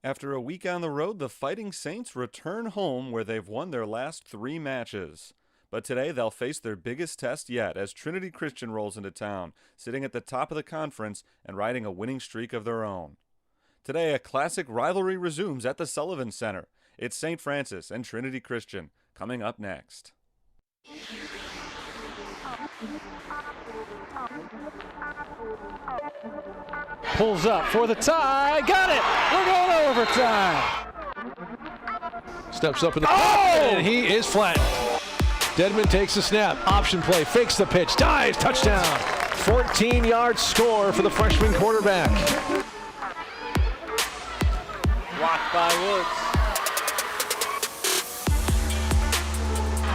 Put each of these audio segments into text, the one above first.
After a week on the road, the Fighting Saints return home where they've won their last 3 matches. But today they'll face their biggest test yet as Trinity Christian rolls into town, sitting at the top of the conference and riding a winning streak of their own. Today, a classic rivalry resumes at the Sullivan Center. It's St. Francis and Trinity Christian coming up next. Pulls up for the tie. Got it. We're going to overtime. Steps up in the and he is flattened. Dedman takes the snap. Option play. Fakes the pitch. Dives. Touchdown. 14-yard score for the freshman quarterback. Blocked by Woods.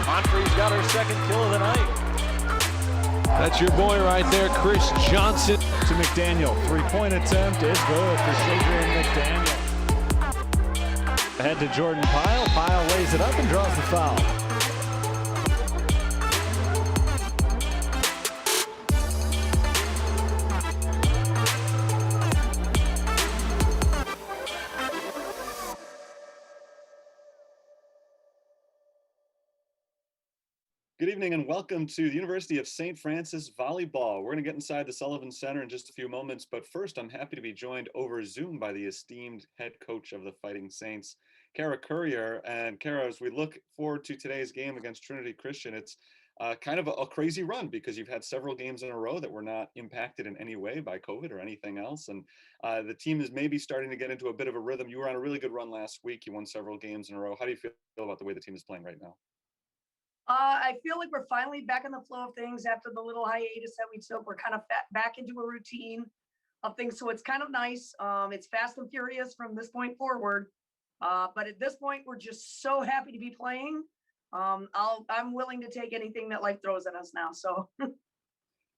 Monfrey's got her second kill of the night. That's your boy right there, Chris Johnson. To McDaniel, 3-point attempt is good for Adrian McDaniel. Ahead to Jordan Pyle. Pyle lays it up and draws the foul. Good evening and welcome to the University of St. Francis Volleyball. We're going to get inside the Sullivan Center in just a few moments, but first I'm happy to be joined over Zoom by the esteemed head coach of the Fighting Saints, Cara Courier. And Cara, as we look forward to today's game against Trinity Christian, it's kind of a crazy run because you've had several games in a row that were not impacted in any way by COVID or anything else. And the team is maybe starting to get into a bit of a rhythm. You were on a really good run last week. You won several games in a row. How do you feel about the way the team is playing right now? I feel like we're finally back in the flow of things after the little hiatus that we took. We're kind of back into a routine of things. So it's kind of nice. It's fast and furious from this point forward. But at this point, we're just so happy to be playing. I'm willing to take anything that life throws at us now. So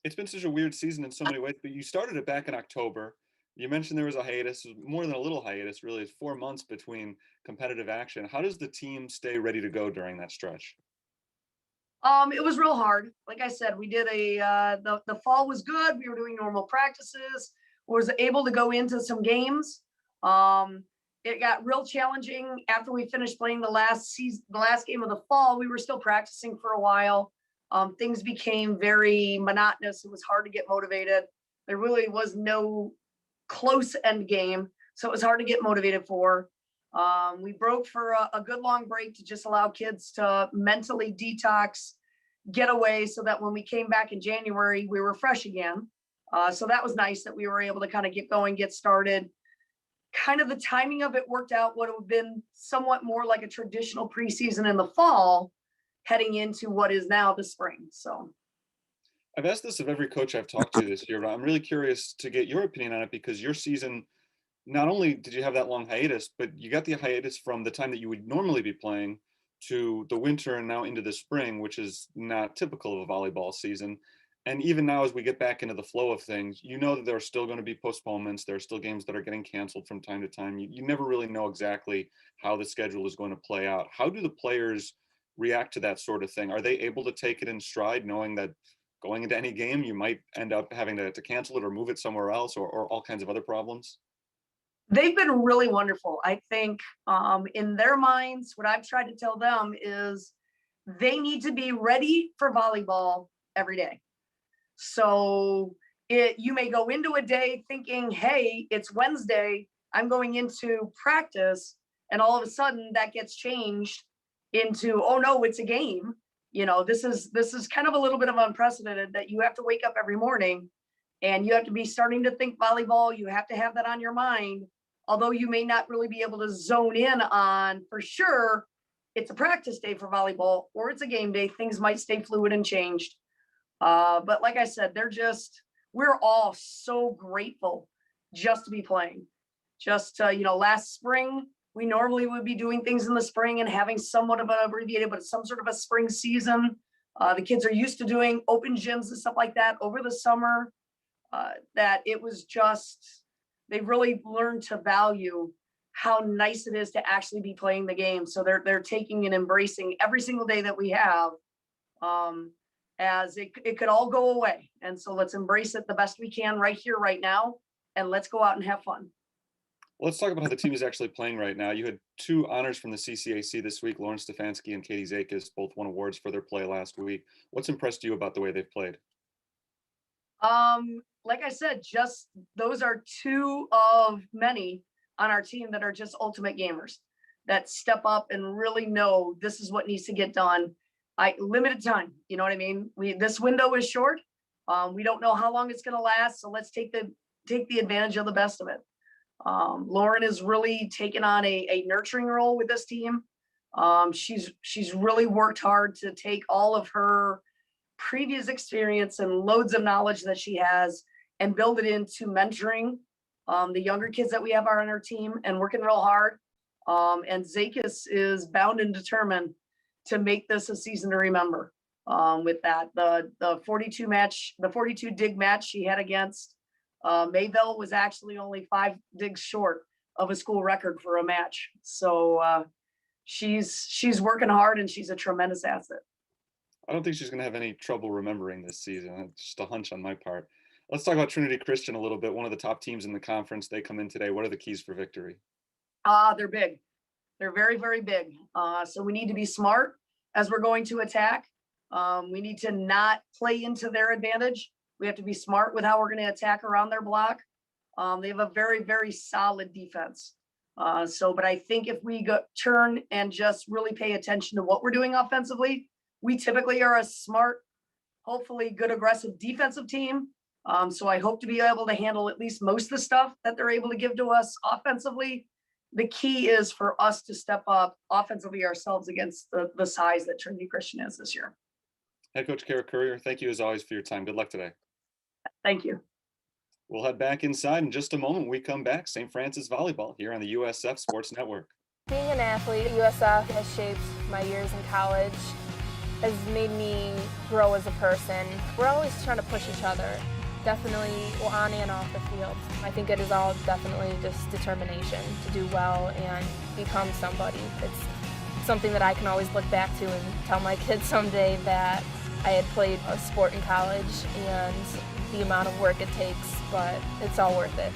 it's been such a weird season in so many ways, but you started it back in October. You mentioned there was a hiatus, more than a little hiatus, really. It's 4 months between competitive action. How does the team stay ready to go during that stretch? It was real hard. Like I said, we did the fall was good. We were doing normal practices. Was able to go into some games. It got real challenging after we finished playing the last game of the fall. We were still practicing for a while. Things became very monotonous. It was hard to get motivated. There really was no close end game, so it was hard to get motivated for. We broke for a good long break to just allow kids to mentally detox, get away, so that when we came back in January, we were fresh again. So that was nice that we were able to kind of get going, get started. Kind of the timing of it worked out what would have been somewhat more like a traditional preseason in the fall, heading into what is now the spring. So I've asked this of every coach I've talked to this year, but I'm really curious to get your opinion on it because your season, not only did you have that long hiatus, but you got the hiatus from the time that you would normally be playing to the winter and now into the spring, which is not typical of a volleyball season. And even now, as we get back into the flow of things, you know that there are still going to be postponements. There are still games that are getting canceled from time to time. You never really know exactly how the schedule is going to play out. How do the players react to that sort of thing? Are they able to take it in stride, knowing that going into any game, you might end up having to cancel it or move it somewhere else or all kinds of other problems? they've been really wonderful. I think in their minds, what I've tried to tell them is they need to be ready for volleyball every day. So you may go into a day thinking, hey, it's Wednesday, I'm going into practice, and all of a sudden that gets changed into, oh no, it's a game. You know, this is kind of a little bit of unprecedented that you have to wake up every morning and you have to be starting to think volleyball. You have to have that on your mind, although you may not really be able to zone in on for sure it's a practice day for volleyball or it's a game day. Things might stay fluid and changed. But like I said, we're all so grateful just to be playing. Just, last spring, we normally would be doing things in the spring and having somewhat of an abbreviated, but some sort of a spring season. The kids are used to doing open gyms and stuff like that over the summer. That it was just, they really learned to value how nice it is to actually be playing the game. So they're taking and embracing every single day that we have, as it could all go away. And so let's embrace it the best we can right here, right now, and let's go out and have fun. Let's talk about how the team is actually playing right now. You had two honors from the CCAC this week. Lauren Stefanski and Katie Zakis both won awards for their play last week. What's impressed you about the way they've played? Like I said, just those are two of many on our team that are just ultimate gamers that step up and really know this is what needs to get done. Limited time, you know what I mean? This window is short. We don't know how long it's going to last, so let's take the advantage of the best of it. Lauren has really taken on a nurturing role with this team. She's really worked hard to take all of her previous experience and loads of knowledge that she has and build it into mentoring the younger kids that we have on our team and working real hard. And Zakis is bound and determined to make this a season to remember. With that, the 42 dig match she had against Mayville was actually only 5 digs short of a school record for a match. So she's working hard and she's a tremendous asset. I don't think she's going to have any trouble remembering this season. It's just a hunch on my part. Let's talk about Trinity Christian a little bit. One of the top teams in the conference. They come in today. What are the keys for victory? They're big. They're very, very big. So we need to be smart as we're going to attack. We need to not play into their advantage. We have to be smart with how we're going to attack around their block. They have a very, very solid defense. But I think if we turn and just really pay attention to what we're doing offensively, we typically are a smart, hopefully good, aggressive defensive team. So I hope to be able to handle at least most of the stuff that they're able to give to us offensively. The key is for us to step up offensively ourselves against the size that Trinity Christian is this year. Head coach Cara Courier, thank you as always for your time. Good luck today. Thank you. We'll head back inside in just a moment. When we come back, St. Francis Volleyball here on the USF Sports Network. Being an athlete at USF has shaped my years in college, has made me grow as a person. We're always trying to push each other, definitely on and off the field. I think it is all definitely just determination to do well and become somebody. It's something that I can always look back to and tell my kids someday that I had played a sport in college and the amount of work it takes, but it's all worth it.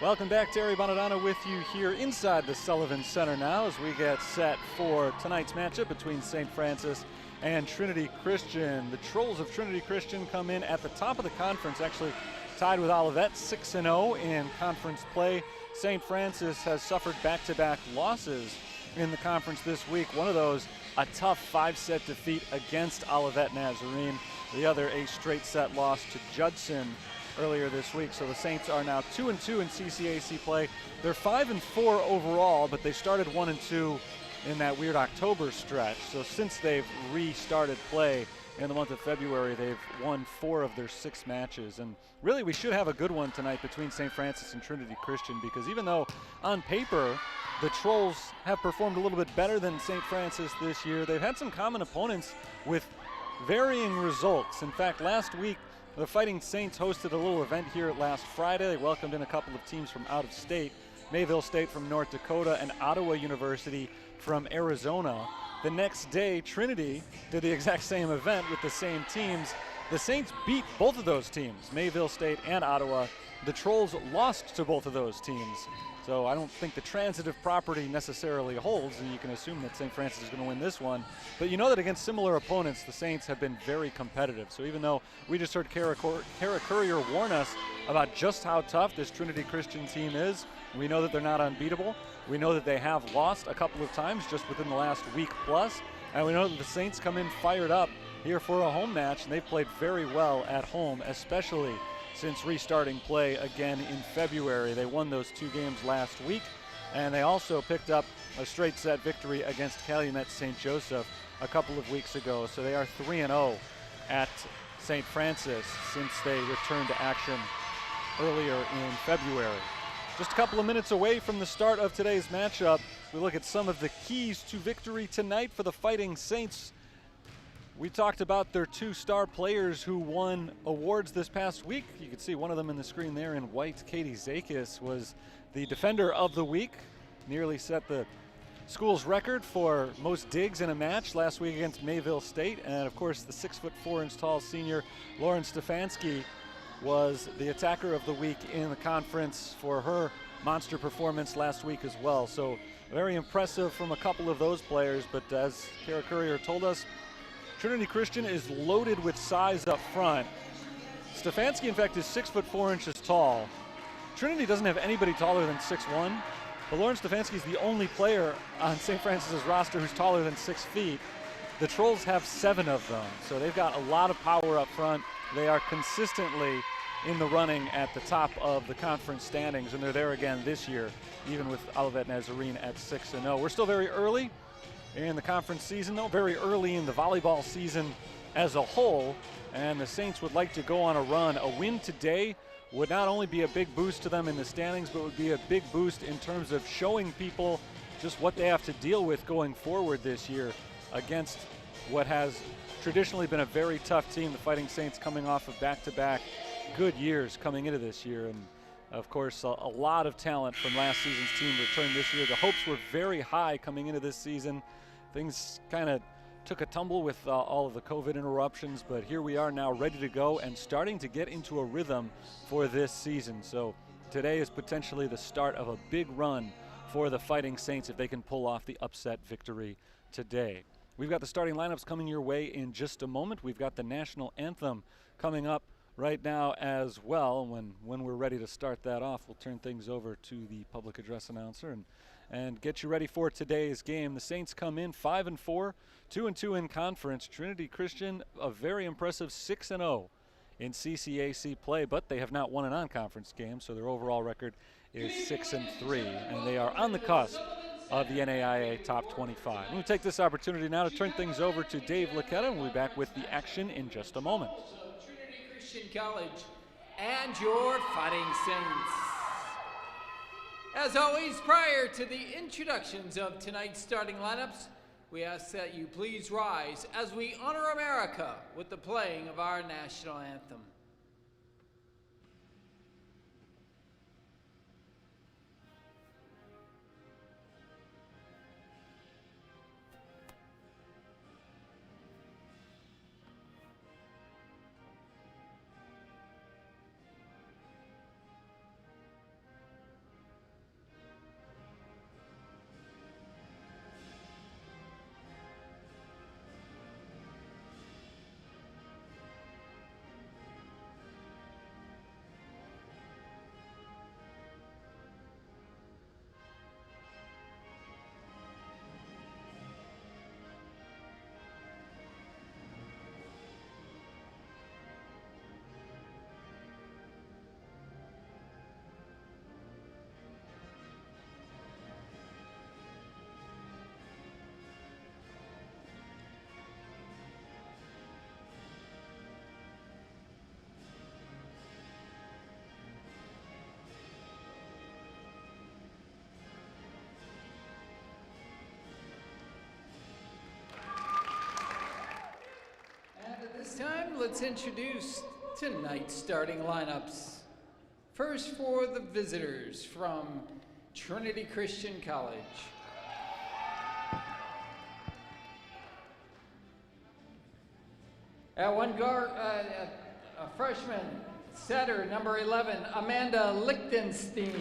Welcome back. Terry Bonadonna with you here inside the Sullivan Center now as we get set for tonight's matchup between St. Francis and Trinity Christian. The Trolls of Trinity Christian come in at the top of the conference, actually tied with Olivet, 6-0 in conference play. St. Francis has suffered back-to-back losses in the conference this week. One of those, a tough 5-set defeat against Olivet Nazarene. The other, a straight set loss to Judson earlier this week. So the Saints are now 2-2 in CCAC play. They're 5-4 overall, but they started 1-2 in that weird October stretch. So since they've restarted play in the month of February, they've won 4 of their 6 matches. And really, we should have a good one tonight between St. Francis and Trinity Christian, because even though on paper the Trolls have performed a little bit better than St. Francis this year, they've had some common opponents with varying results. In fact, last week, the Fighting Saints hosted a little event here last Friday. They welcomed in a couple of teams from out of state, Mayville State from North Dakota and Ottawa University from Arizona. The next day, Trinity did the exact same event with the same teams. The Saints beat both of those teams, Mayville State and Ottawa. The Trolls lost to both of those teams. So I don't think the transitive property necessarily holds, and you can assume that St. Francis is going to win this one. But you know that against similar opponents, the Saints have been very competitive. So even though we just heard Cara Courier warn us about just how tough this Trinity Christian team is, we know that they're not unbeatable. We know that they have lost a couple of times just within the last week plus. And we know that the Saints come in fired up here for a home match, and they've played very well at home, especially since restarting play again in February. They won those 2 games last week, and they also picked up a straight set victory against Calumet St. Joseph a couple of weeks ago. So they are 3-0 at St. Francis since they returned to action earlier in February. Just a couple of minutes away from the start of today's matchup, we look at some of the keys to victory tonight for the Fighting Saints. We talked about their 2 star players who won awards this past week. You can see one of them in the screen there in white. Katie Zakis was the Defender of the Week, nearly set the school's record for most digs in a match last week against Mayville State. And of course, the 6'4" tall senior Lauren Stefanski was the attacker of the week in the conference for her monster performance last week as well. So very impressive from a couple of those players. But as Cara Courier told us, Trinity Christian is loaded with size up front. Stefanski, in fact, is 6'4" tall. Trinity doesn't have anybody taller than 6'1", but Lauren Stefanski is the only player on St. Francis's roster who's taller than 6 feet. The Trolls have 7 of them, so they've got a lot of power up front. They are consistently in the running at the top of the conference standings, and they're there again this year, even with Olivet Nazarene at 6-0. We're still very early in the conference season, though, very early in the volleyball season as a whole, and the Saints would like to go on a run. A win today would not only be a big boost to them in the standings, but would be a big boost in terms of showing people just what they have to deal with going forward this year against what has traditionally been a very tough team, the Fighting Saints, coming off of back-to-back good years coming into this year. And of course, a lot of talent from last season's team returned this year. The hopes were very high coming into this season. Things kind of took a tumble with all of the COVID interruptions, but here we are now ready to go and starting to get into a rhythm for this season. So today is potentially the start of a big run for the Fighting Saints if they can pull off the upset victory today. We've got the starting lineups coming your way in just a moment. We've got the national anthem coming up right now as well. When we're ready to start that off, we'll turn things over to the public address announcer and get you ready for today's game. The Saints come in 5-4, 2-2 in conference. Trinity Christian, a very impressive 6-0 in CCAC play, but they have not won a non-conference game, so their overall record is 6-3, and they are on the cusp of the NAIA Top 25. We'll take this opportunity now to turn things over to Dave Laquetta, and we'll be back with the action in just a moment. Trinity Christian College and your Fighting Saints. As always, prior to the introductions of tonight's starting lineups, we ask that you please rise as we honor America with the playing of our national anthem. This time, let's introduce tonight's starting lineups. First for the visitors from Trinity Christian College. At one guard, a freshman setter, number 11, Amanda Lichtenstein.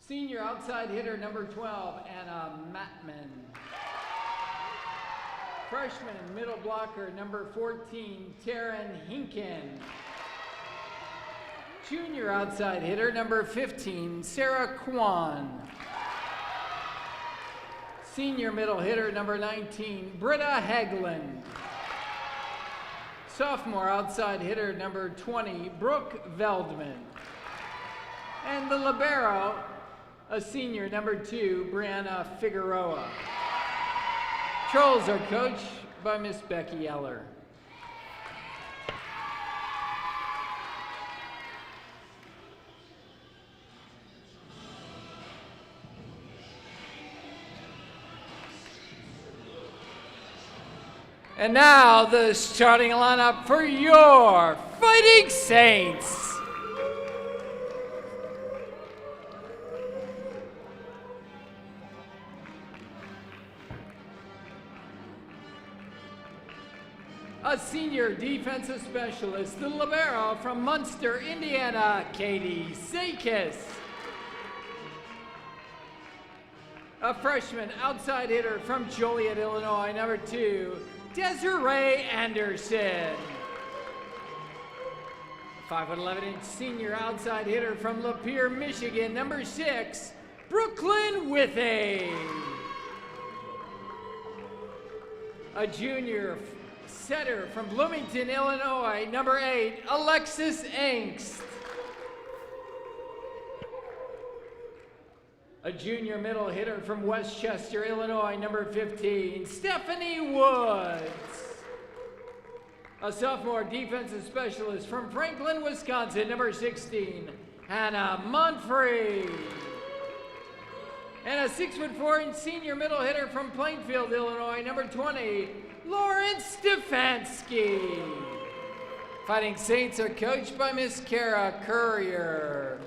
Senior outside hitter, number 12, Anna Mattman. Freshman middle blocker, number 14, Taryn Hinken. Junior outside hitter, number 15, Sarah Kwan. Senior middle hitter, number 19, Britta Haglund. Sophomore outside hitter, number 20, Brooke Veldman. And the libero, a senior, number 2, Brianna Figueroa. Trolls are coached by Miss Becky Eller. And now the starting lineup for your Fighting Saints. A senior defensive specialist, the libero from Munster, Indiana, Katie Sakis. A freshman outside hitter from Joliet, Illinois, number 2, Desiree Anderson. 5'11" senior outside hitter from Lapeer, Michigan, number 6, Brooklyn Withey. A junior setter from Bloomington, Illinois, number 8, Alexis Angst. A junior middle hitter from Westchester, Illinois, number 15, Stephanie Woods. A sophomore defensive specialist from Franklin, Wisconsin, number 16, Hannah Monfrey. And a 6'4" senior middle hitter from Plainfield, Illinois, number 20, Lawrence Stefanski. Fighting Saints are coached by Miss Cara Courier.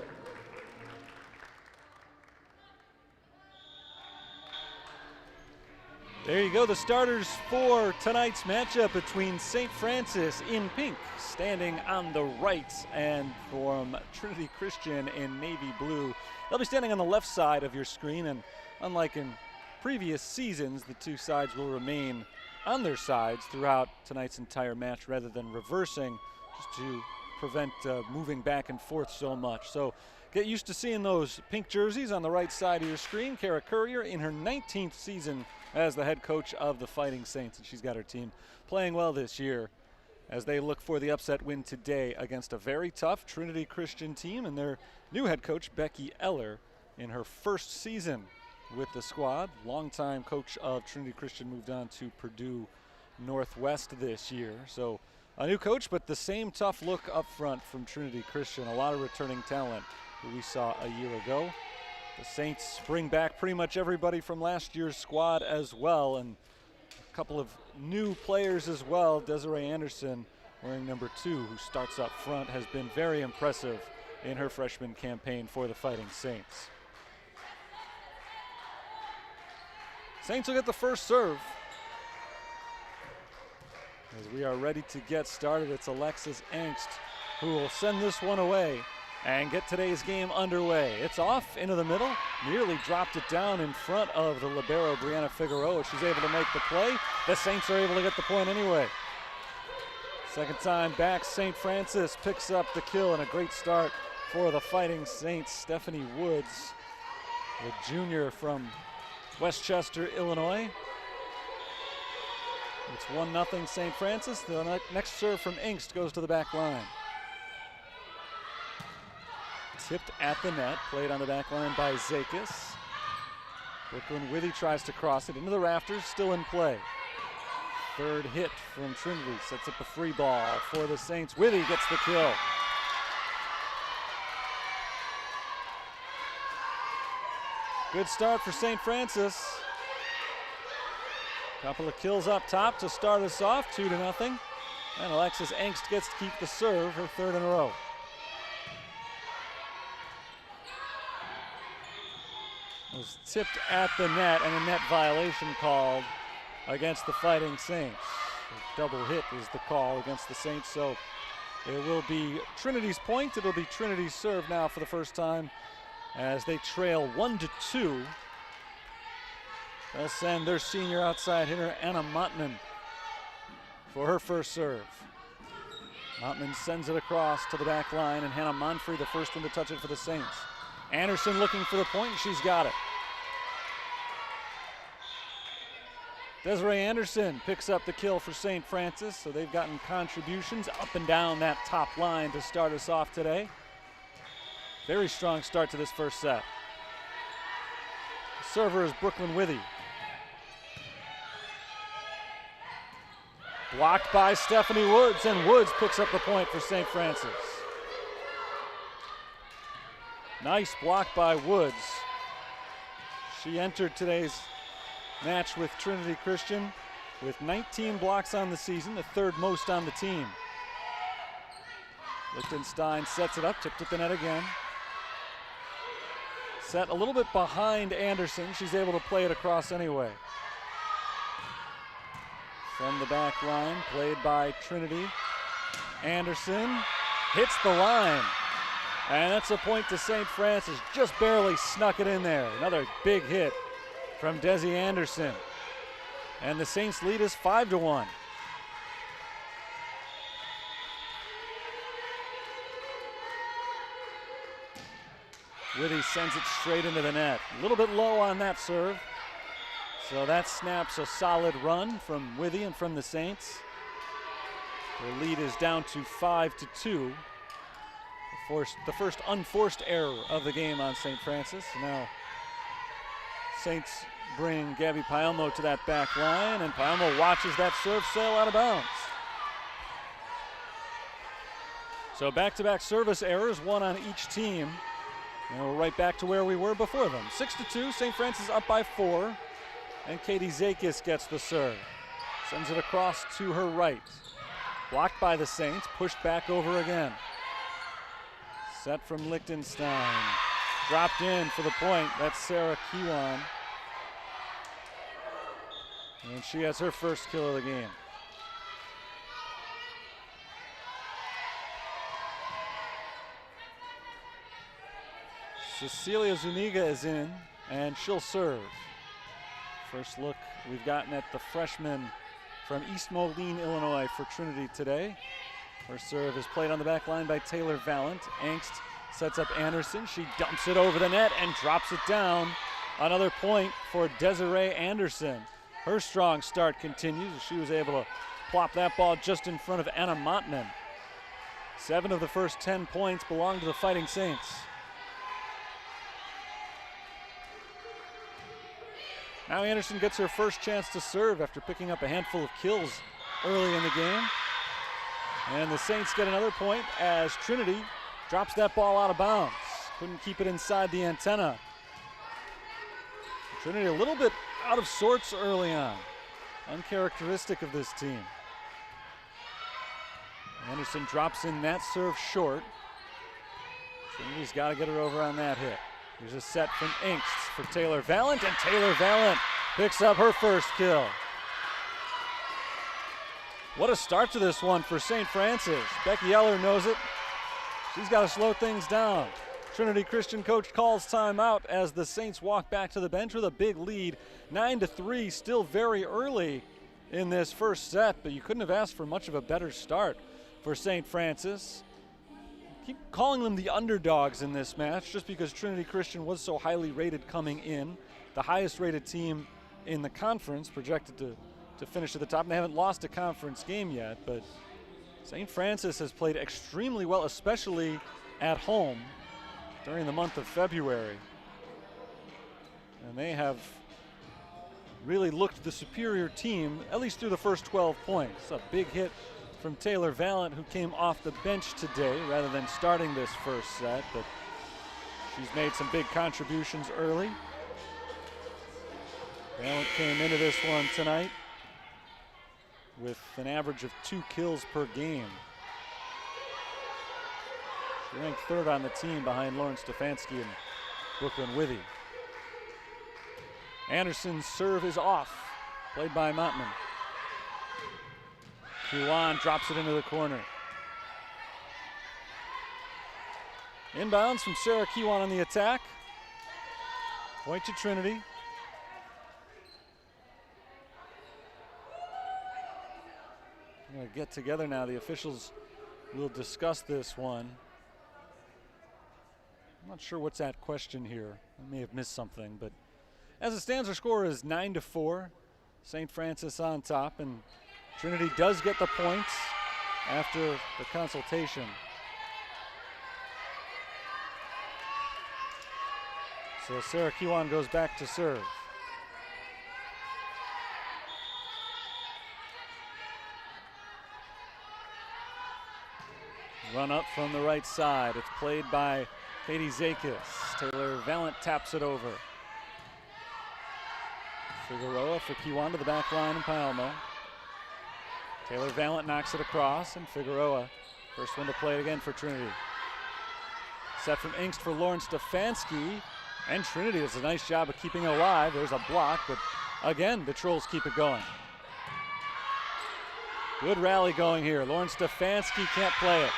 There you go, the starters for tonight's matchup between St. Francis in pink, standing on the right, and from Trinity Christian in navy blue. They'll be standing on the left side of your screen, and unlike in previous seasons, the two sides will remain on their sides throughout tonight's entire match rather than reversing, just to prevent moving back and forth so much. So get used to seeing those pink jerseys on the right side of your screen. Cara Courier in her 19th season as the head coach of the Fighting Saints, and she's got her team playing well this year as they look for the upset win today against a very tough Trinity Christian team and their new head coach, Becky Eller, in her first season with the squad. Longtime coach of Trinity Christian, moved on to Purdue Northwest this year. So a new coach, but the same tough look up front from Trinity Christian. A lot of returning talent that we saw a year ago. The Saints bring back pretty much everybody from last year's squad as well, and a couple of new players as well. Desiree Anderson, wearing number 2, who starts up front, has been very impressive in her freshman campaign for the Fighting Saints. Saints will get the first serve. As we are ready to get started, it's Alexis Angst who will send this one away and get today's game underway. It's off into the middle, nearly dropped it down in front of the libero, Brianna Figueroa. She's able to make the play. The Saints are able to get the point anyway. Second time back, St. Francis picks up the kill, and a great start for the Fighting Saints. Stephanie Woods, the junior from Westchester, Illinois. It's 1-0 St. Francis. The next serve from Angst goes to the back line. Tipped at the net, played on the back line by Zakis. Brooklyn Withey tries to cross it into the rafters, still in play. Third hit from Trinity, sets up a free ball for the Saints. Withey gets the kill. Good start for St. Francis. Couple of kills up top to start us off, 2-0. And Alexis Angst gets to keep the serve, her third in a row. It was tipped at the net, and a net violation called against the Fighting Saints. A double hit is the call against the Saints, so it will be Trinity's point. It'll be Trinity's serve now for the first time as they trail 1-2. They'll send their senior outside hitter, Anna Mottman, for her first serve. Mottman sends it across to the back line, and Hannah Monfrey, the first one to touch it for the Saints. Anderson looking for the point, and she's got it. Desiree Anderson picks up the kill for St. Francis, so they've gotten contributions up and down that top line to start us off today. Very strong start to this first set. The server is Brooklyn Withey. Blocked by Stephanie Woods, and Woods picks up the point for St. Francis. Nice block by Woods. She entered today's match with Trinity Christian with 19 blocks on the season, the third most on the team. Lichtenstein sets it up, tipped at the net again. Set a little bit behind Anderson. She's able to play it across anyway. From the back line, played by Trinity. Anderson hits the line. And that's a point to St. Francis. Just barely snuck it in there. Another big hit from Desi Anderson. And the Saints lead is 5-1. Withy sends it straight into the net. A little bit low on that serve. So that snaps a solid run from Withy and from the Saints. Their lead is down to 5-2. The first unforced error of the game on St. Francis. Now Saints bring Gabby Paelmo to that back line, and Paelmo watches that serve sail out of bounds. So back-to-back service errors, one on each team. And we're right back to where we were before them. 6-2, St. Francis up by 4. And Katie Zakis gets the serve. Sends it across to her right. Blocked by the Saints, pushed back over again. Set from Lichtenstein. Dropped in for the point. That's Sarah Kiwan. And she has her first kill of the game. Cecilia Zuniga is in, and she'll serve. First look we've gotten at the freshman from East Moline, Illinois for Trinity today. First serve is played on the back line by Taylor Valent. Angst sets up Anderson. She dumps it over the net and drops it down. Another point for Desiree Anderson. Her strong start continues as she was able to plop that ball just in front of Anna Montman. 7 of the first 10 points belong to the Fighting Saints. Now Anderson gets her first chance to serve after picking up a handful of kills early in the game. And the Saints get another point as Trinity drops that ball out of bounds. Couldn't keep it inside the antenna. Trinity a little bit out of sorts early on. Uncharacteristic of this team. Anderson drops in that serve short. Trinity's got to get her over on that hit. Here's a set from Angst for Taylor Valent, and Taylor Valent picks up her first kill. What a start to this one for St. Francis. Becky Yeller knows it. She's got to slow things down. Trinity Christian coach calls timeout as the Saints walk back to the bench with a big lead. 9-3, still very early in this first set, but you couldn't have asked for much of a better start for St. Francis. Keep calling them the underdogs in this match just because Trinity Christian was so highly rated coming in. The highest rated team in the conference, projected to finish at the top. And they haven't lost a conference game yet, but St. Francis has played extremely well, especially at home during the month of February. And they have really looked the superior team, at least through the first 12 points. A big hit from Taylor Valent, who came off the bench today rather than starting this first set, but she's made some big contributions early. Valent came into this one tonight with an average of 2 kills per game. She ranked 3rd on the team behind Lauren Stefanski and Brooklyn Withy. Anderson's serve is off, played by Montman. Kiwan drops it into the corner. Inbounds from Sarah Kiwan on the attack. Point to Trinity. We're going to get together now. The officials will discuss this one. I'm not sure what's at question here. I may have missed something, but as it stands, our score is 9-4. St. Francis on top, and Trinity does get the points after the consultation. So Sarah Kiwan goes back to serve. Run up from the right side. It's played by Katie Zakis. Taylor Valent taps it over. Figueroa for Kiwan to the back line and Paelmo. Taylor Valent knocks it across, and Figueroa First one to play it again for Trinity. Set from Ingst for Lauren Stefanski. And Trinity does a nice job of keeping it alive. There's a block, but again, the Trolls keep it going. Good rally going here. Lauren Stefanski can't play it.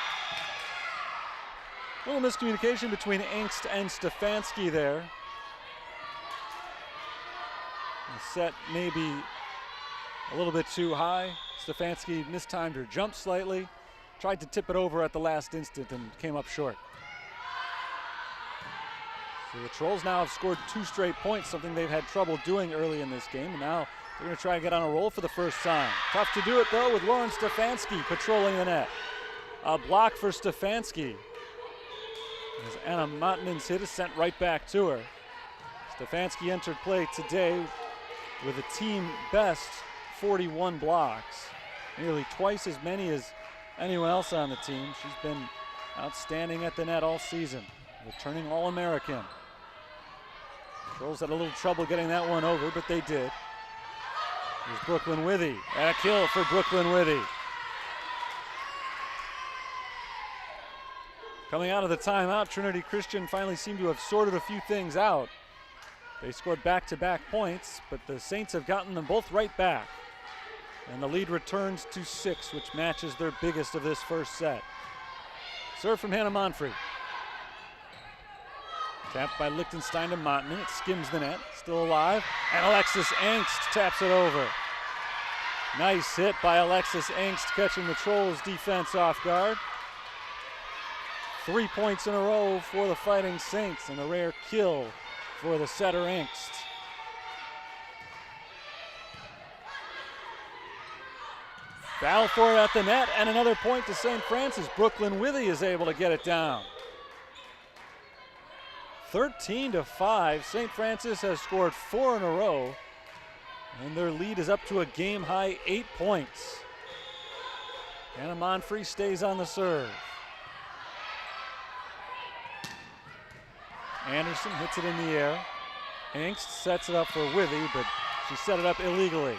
A little miscommunication between Ingst and Stefanski there. The set maybe a little bit too high. Stefanski mistimed her jump slightly. Tried to tip it over at the last instant and came up short. So the Trolls now have scored 2 straight points, something they've had trouble doing early in this game. And now they're going to try and get on a roll for the first time. Tough to do it, though, with Lauren Stefanski patrolling the net. A block for Stefanski. As Anna Montanen's hit is sent right back to her. Stefanski entered play today with a team best 41 blocks. Nearly twice as many as anyone else on the team. She's been outstanding at the net all season. Returning All-American. Trolls had a little trouble getting that one over, but they did. Here's Brooklyn Withy. And a kill for Brooklyn Withy. Coming out of the timeout, Trinity Christian finally seemed to have sorted a few things out. They scored back-to-back points, but the Saints have gotten them both right back. And the lead returns to 6, which matches their biggest of this first set. Serve from Hannah Monfrey. Tapped by Lichtenstein to Montanen. It skims the net, still alive. And Alexis Angst taps it over. Nice hit by Alexis Angst, catching the Trolls' defense off guard. 3 points in a row for the Fighting Saints, and a rare kill for the setter Angst. Battle for it at the net, and another point to St. Francis. Brooklyn Withy is able to get it down. 13-5. St. Francis has scored 4 in a row, and their lead is up to a game-high 8 points. Anna Monfrey stays on the serve. Anderson hits it in the air. Angst sets it up for Withy, but she set it up illegally.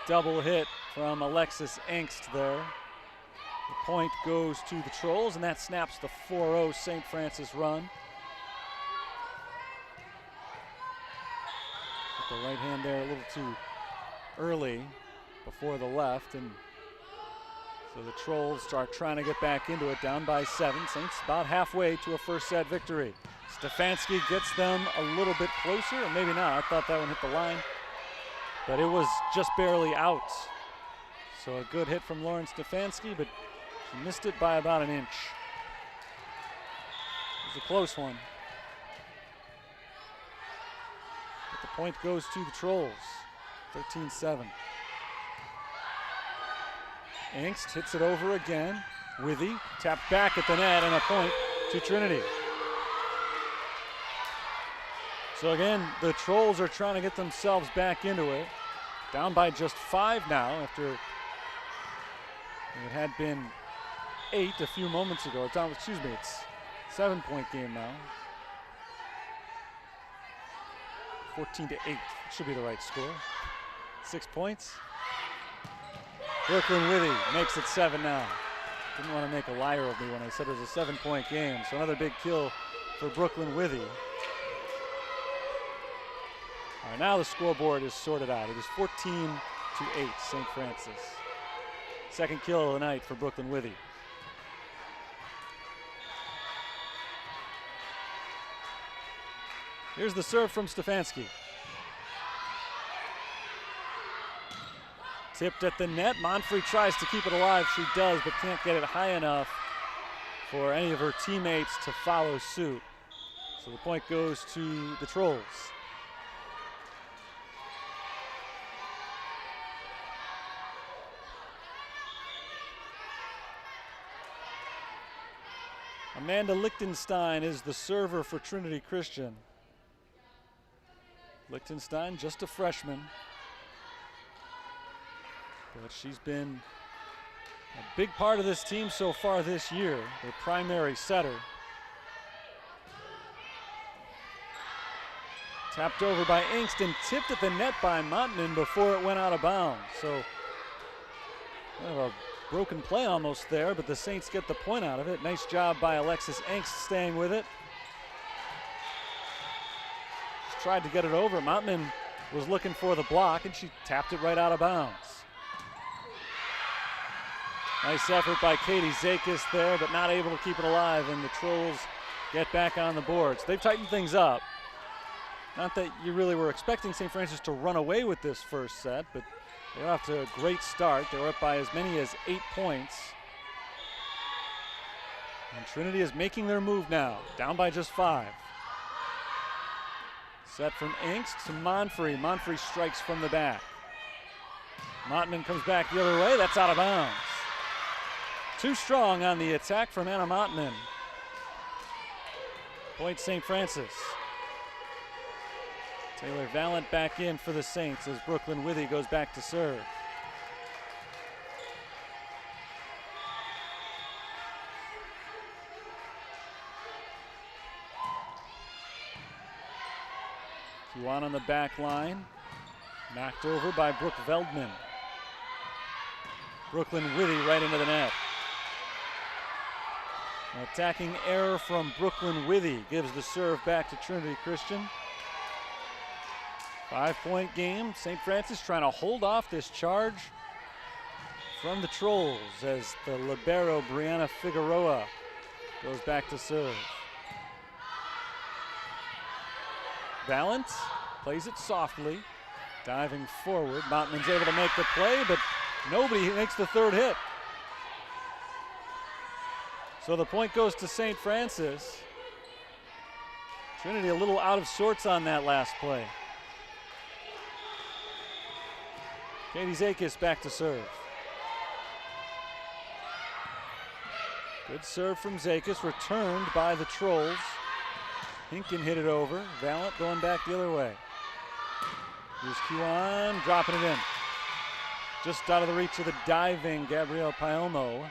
Double hit from Alexis Angst there. The point goes to the Trolls, and that snaps the 4-0 St. Francis run. Put the right hand there a little too early before the left, and so the Trolls start trying to get back into it, down by 7. Saints about halfway to a first set victory. Stefanski gets them a little bit closer, or maybe not. I thought that one hit the line, but it was just barely out. So a good hit from Lauren Stefanski, but she missed it by about an inch. It was a close one. But the point goes to the Trolls, 13-7. Angst hits it over again. Withy tapped back at the net, and a point to Trinity. So again, the Trolls are trying to get themselves back into it. Down by just 5 now after it had been 8 a few moments ago. It's 7-point game now. 14-8 should be the right score. 6 points. Brooklyn Withy makes it 7 now. Didn't want to make a liar of me when I said it was a 7-point game. So another big kill for Brooklyn Withy. All right, now the scoreboard is sorted out. It is 14-8, St. Francis. Second kill of the night for Brooklyn Withy. Here's the serve from Stefanski. Tipped at the net. Monfrey tries to keep it alive. She does, but can't get it high enough for any of her teammates to follow suit. So the point goes to the Trolls. Amanda Lichtenstein is the server for Trinity Christian. Lichtenstein, just a freshman, but she's been a big part of this team so far this year, their primary setter. Tapped over by Angst and tipped at the net by Montanen before it went out of bounds. So Kind of a broken play almost there, but the Saints get the point out of it. Nice job by Alexis Engst staying with it. She tried to get it over. Montman was looking for the block, and she tapped it right out of bounds. Nice effort by Katie Zakis there, but not able to keep it alive, and the Trolls get back on the boards. They've tightened things up. Not that you really were expecting St. Francis to run away with this first set, but they're off to a great start. They were up by as many as 8 points. And Trinity is making their move now, down by just 5. Set from Engst to Monfrey. Monfrey strikes from the back. Montman comes back the other way. That's out of bounds. Too strong on the attack from Anna Montman. Point St. Francis. Taylor Valent back in for the Saints as Brooklyn Withy goes back to serve. Kiwan on the back line. Knocked over by Brooke Veldman. Brooklyn Withy right into the net. An attacking error from Brooklyn Withy gives the serve back to Trinity Christian. 5-point game. St. Francis trying to hold off this charge from the Trolls as the libero Brianna Figueroa goes back to serve. Valent plays it softly, diving forward. Montman's able to make the play, but nobody makes the third hit. So the point goes to St. Francis. Trinity a little out of sorts on that last play. Katie Zakis back to serve. Good serve from Zakis, returned by the Trolls. Hinken hit it over. Valent going back the other way. Here's Kiwan dropping it in. Just out of the reach of the diving Gabrielle Paelmo.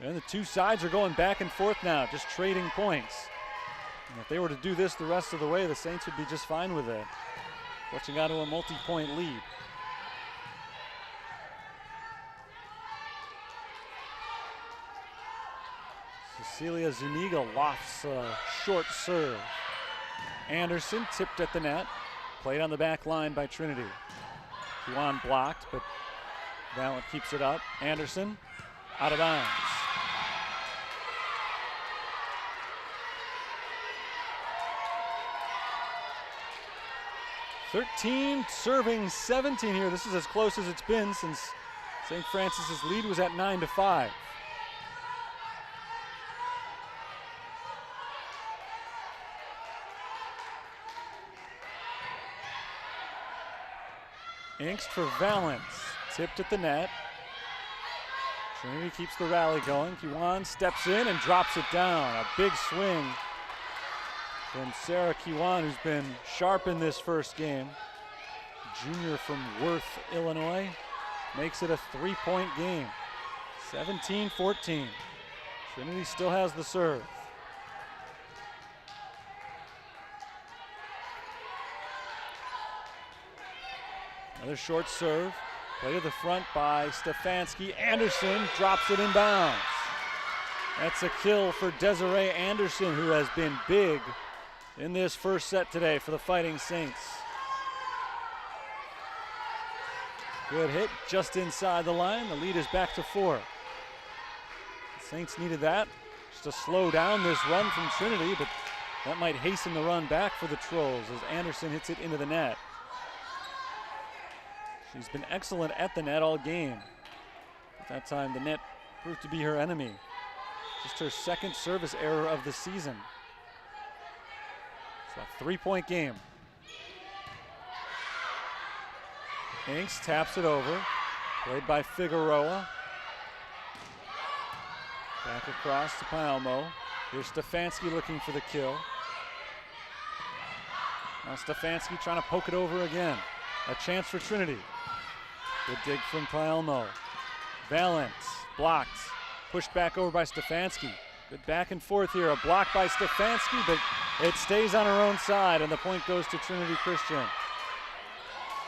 And the two sides are going back and forth now, just trading points. And if they were to do this the rest of the way, the Saints would be just fine with it. Watching out to a multi-point lead. Cecilia Zuniga lofts a short serve. Anderson tipped at the net. Played on the back line by Trinity. Kiwan blocked, but Valent keeps it up. Anderson out of bounds. (13 serving 17 here. This is as close as it's been since St. Francis's lead was at 9-5. Engst for Valent, tipped at the net. Trinity keeps the rally going. Kiwan steps in and drops it down. A big swing from Sarah Kiwan, who's been sharp in this first game. Junior from Worth, Illinois, makes it a 3-point game. 17-14. Trinity still has the serve. Another short serve. Play to the front by Stefanski. Anderson drops it in bounds. That's a kill for Desiree Anderson, who has been big in this first set today for the Fighting Saints. Good hit just inside the line. The lead is back to 4. The Saints needed that just to slow down this run from Trinity, but that might hasten the run back for the Trolls as Anderson hits it into the net. She's been excellent at the net all game. At that time, the net proved to be her enemy. Just her second service error of the season. It's a 3-point game. Engst taps it over. Played by Figueroa. Back across to Paelmo. Here's Stefanski looking for the kill. Now Stefanski trying to poke it over again. A chance for Trinity. Good dig from Paelmo. Valent blocked. Pushed back over by Stefanski. Good back and forth here. A block by Stefanski, but it stays on her own side, and the point goes to Trinity Christian.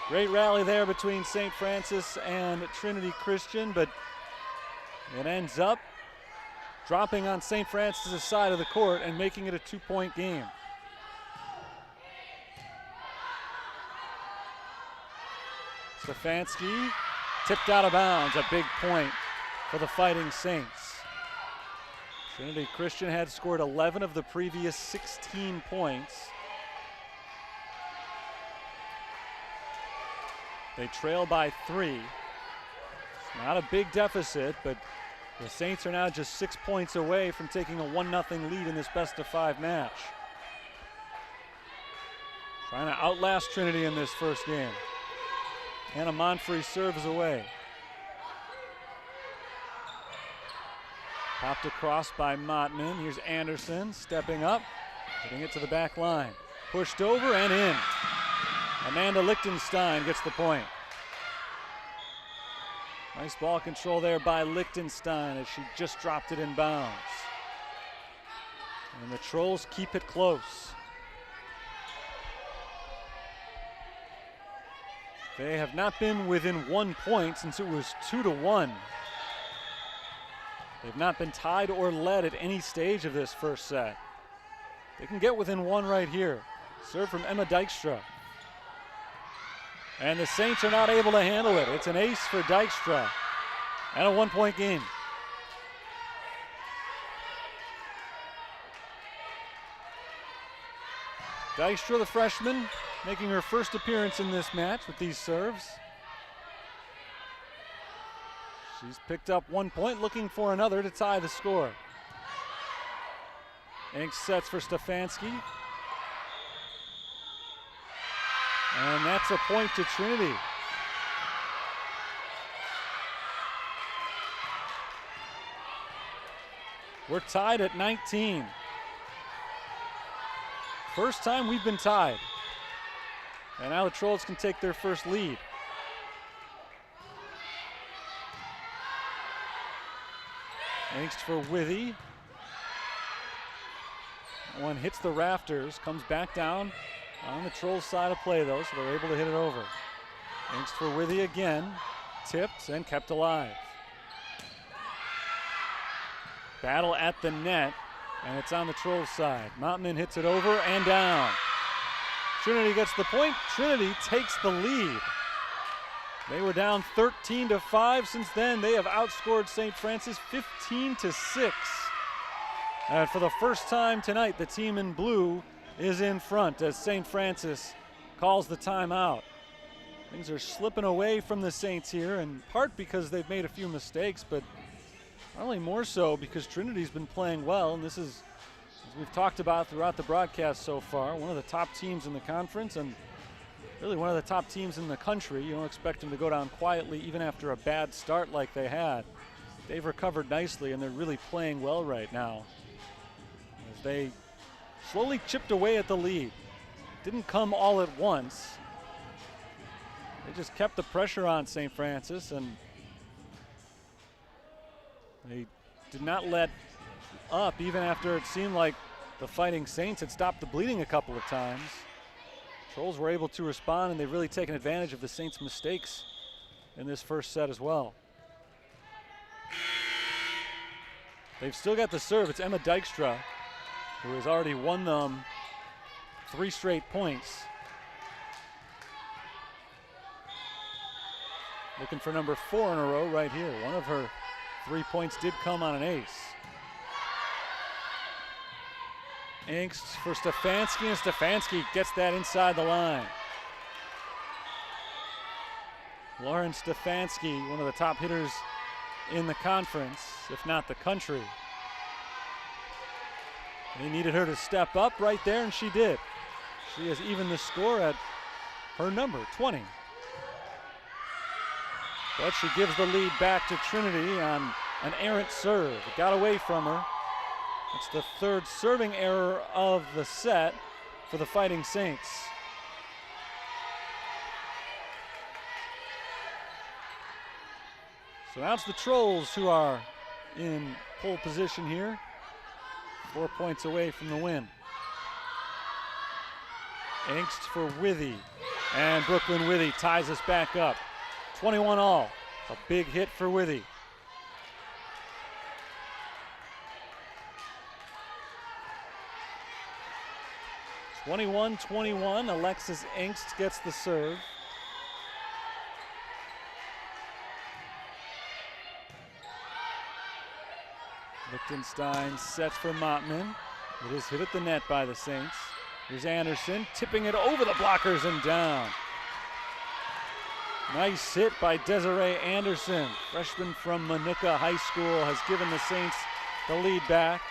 Great rally there between St. Francis and Trinity Christian, but it ends up dropping on St. Francis' side of the court and making it a 2-point game. Stefanski tipped out of bounds, a big point for the Fighting Saints. Trinity Christian had scored 11 of the previous 16 points. They trail by 3. It's not a big deficit, but the Saints are now just 6 points away from taking a 1-0 lead in this best-of-5 match. Trying to outlast Trinity in this first game. Hannah Monfrey serves away. Popped across by Mottman. Here's Anderson stepping up, hitting it to the back line. Pushed over and in. Amanda Lichtenstein gets the point. Nice ball control there by Lichtenstein as she just dropped it in bounds. And the Trolls keep it close. They have not been within 1 point since it was 2-1. They've not been tied or led at any stage of this first set. They can get within 1 right here. Serve from Emma Dykstra. And the Saints are not able to handle it. It's an ace for Dykstra and a 1-point game. Dykstra, the freshman, making her first appearance in this match with these serves. She's picked up 1 point, looking for another to tie the score. Inks sets for Stefanski. And that's a point to Trinity. We're tied at 19. First time we've been tied. And now the Trolls can take their first lead. Angst for Withy. One hits the rafters, comes back down on the Trolls side of play though, so they're able to hit it over. Angst for Withy again, tipped and kept alive. Battle at the net, and it's on the Trolls side. Mountain hits it over and down. Trinity gets the point. Trinity takes the lead. They were down 13-5. Since then, they have outscored St. Francis 15-6. And for the first time tonight, the team in blue is in front as St. Francis calls the timeout. Things are slipping away from the Saints here, in part because they've made a few mistakes, but probably more so because Trinity's been playing well, and this is, as we've talked about throughout the broadcast so far, one of the top teams in the conference and really one of the top teams in the country. You don't expect them to go down quietly even after a bad start like they had. They've recovered nicely and they're really playing well right now as they slowly chipped away at the lead. Didn't come all at once. They just kept the pressure on St. Francis, and they did not let up even after it seemed like the Fighting Saints had stopped the bleeding a couple of times. Trolls were able to respond, and they've really taken advantage of the Saints' mistakes in this first set as well. They've still got the serve. It's Emma Dykstra, who has already won them 3 straight points. Looking for number 4 in a row right here. One of her 3 points did come on an ace. Angst for Stefanski, and Stefanski gets that inside the line. Lauren Stefanski, one of the top hitters in the conference, if not the country. They needed her to step up right there, and she did. She has evened the score at her number, 20. But she gives the lead back to Trinity on an errant serve. It got away from her. It's the 3rd serving error of the set for the Fighting Saints. So now it's the Trolls who are in pole position here, 4 points away from the win. Angst for Withy. And Brooklyn Withy ties us back up. 21 all. A big hit for Withy. (21-21). Alexis Engst gets the serve. Lichtenstein sets for Mottman. It is hit at the net by the Saints. Here's Anderson tipping it over the blockers and down. Nice hit by Desiree Anderson. Freshman from Manuka High School has given the Saints the lead back.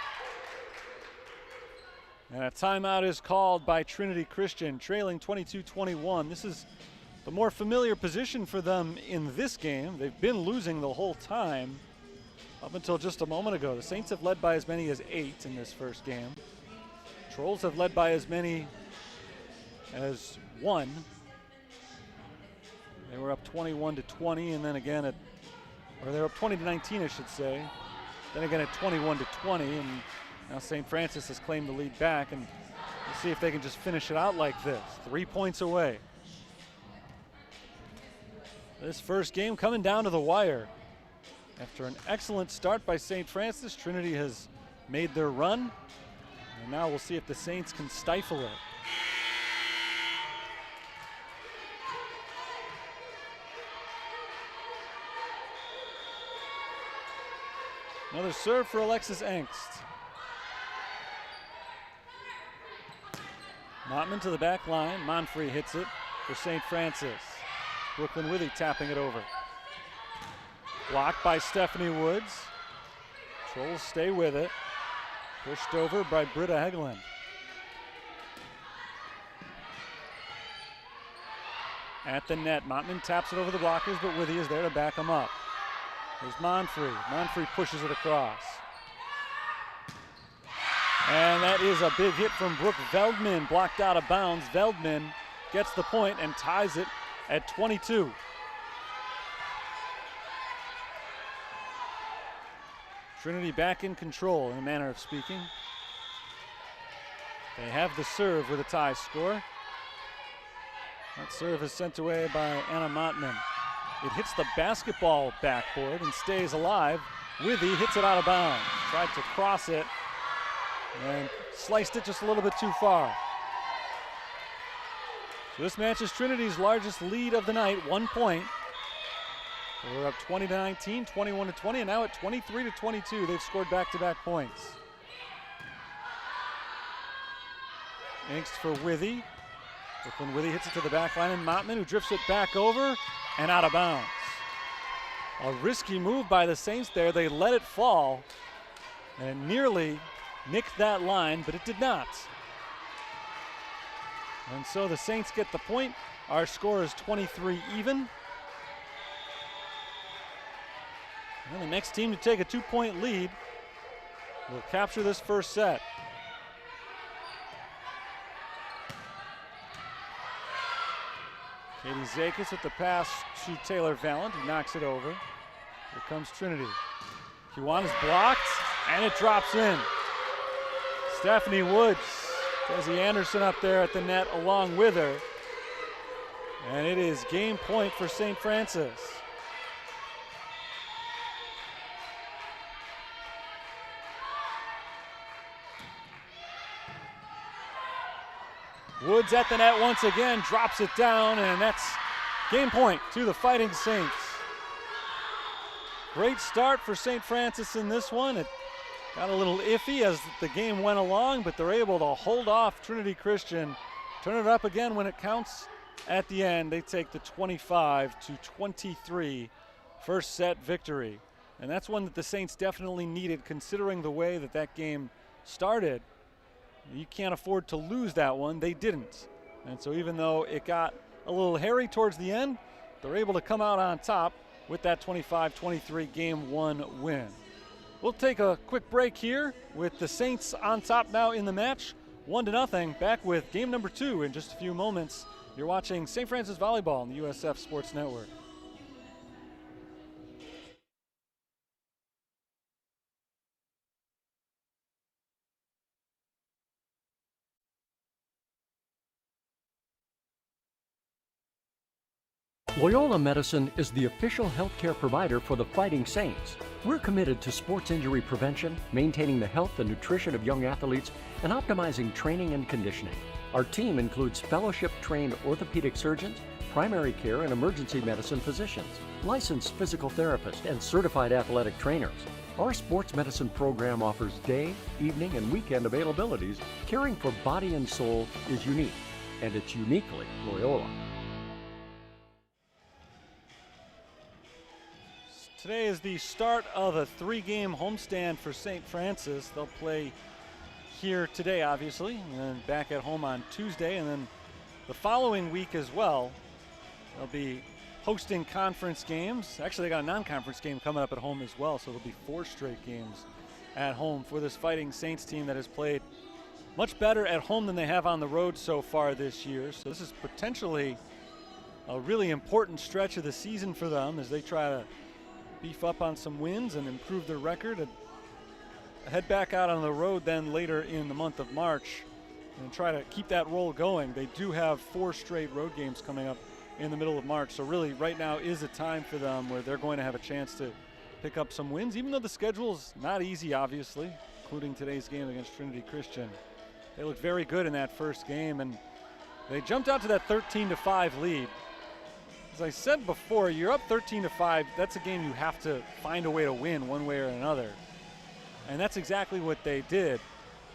And a timeout is called by Trinity Christian, trailing 22-21. This is the more familiar position for them in this game. They've been losing the whole time up until just a moment ago. The Saints have led by as many as 8 in this first game. Trolls have led by as many as 1. They were up 21-20, and then again or they were up 20-19, I should say. Then again at 21-20, and now St. Francis has claimed the lead back, and we'll see if they can just finish it out like this. 3 points away. This first game coming down to the wire. After an excellent start by St. Francis, Trinity has made their run, and now we'll see if the Saints can stifle it. Another serve for Alexis Engst. Mottman to the back line. Monfrey hits it for St. Francis. Brooklyn Withy tapping it over. Blocked by Stephanie Woods. Trolls stay with it. Pushed over by Britta Hegeland. At the net, Mottman taps it over the blockers, but Withy is there to back him up. There's Monfrey. Monfrey pushes it across. And that is a big hit from Brooke Veldman, blocked out of bounds. Veldman gets the point and ties it at 22. Trinity back in control in a manner of speaking. They have the serve with a tie score. That serve is sent away by Anna Mottman. It hits the basketball backboard and stays alive. Withy hits it out of bounds. Tried to cross it and sliced it just a little bit too far. So this match is Trinity's largest lead of the night, 1 point. We're up 20-19, 21-20, and now at 23-22, they've scored back-to-back points. Engst for Withy. Brooklyn Withy hits it to the back line, and Mottman, who drifts it back over and out of bounds. A risky move by the Saints there. They let it fall, and it nearly nicked that line, but it did not. And so the Saints get the point. Our score is 23 even. And the next team to take a 2-point lead will capture this first set. Katie Zakis with the pass to Taylor Valent, who knocks it over. Here comes Trinity. Kiwana's blocked, and it drops in. Stephanie Woods, Desiree Anderson up there at the net along with her. And it is game point for St. Francis. Woods at the net once again, drops it down, and that's game point to the Fighting Saints. Great start for St. Francis in this one. It got a little iffy as the game went along, but they're able to hold off Trinity Christian, turn it up again when it counts at the end. They take the 25-23 first set victory. And that's one that the Saints definitely needed, considering the way that that game started. You can't afford to lose that one. They didn't. And so even though it got a little hairy towards the end, they're able to come out on top with that 25-23 game 1 win. We'll take a quick break here with the Saints on top now in the match, 1-0. Back with game number 2 in just a few moments. You're watching St. Francis Volleyball on the USF Sports Network. Loyola Medicine is the official healthcare provider for the Fighting Saints. We're committed to sports injury prevention, maintaining the health and nutrition of young athletes, and optimizing training and conditioning. Our team includes fellowship-trained orthopedic surgeons, primary care and emergency medicine physicians, licensed physical therapists, and certified athletic trainers. Our sports medicine program offers day, evening, and weekend availabilities. Caring for body and soul is unique, and it's uniquely Loyola. Today is the start of a 3-game homestand for St. Francis. They'll play here today, obviously, and then back at home on Tuesday, and then the following week as well. They'll be hosting conference games. Actually, they got a non-conference game coming up at home as well, so there'll be 4 straight games at home for this Fighting Saints team that has played much better at home than they have on the road so far this year. So this is potentially a really important stretch of the season for them as they try to beef up on some wins and improve their record and head back out on the road then later in the month of March and try to keep that roll going. They do have 4 straight road games coming up in the middle of March, so really right now is a time for them where they're going to have a chance to pick up some wins, even though the schedule's not easy, obviously, including today's game against Trinity Christian. They looked very good in that first game, and they jumped out to that 13-5 lead. As I said before, you're up 13-5. That's a game you have to find a way to win one way or another. And that's exactly what they did.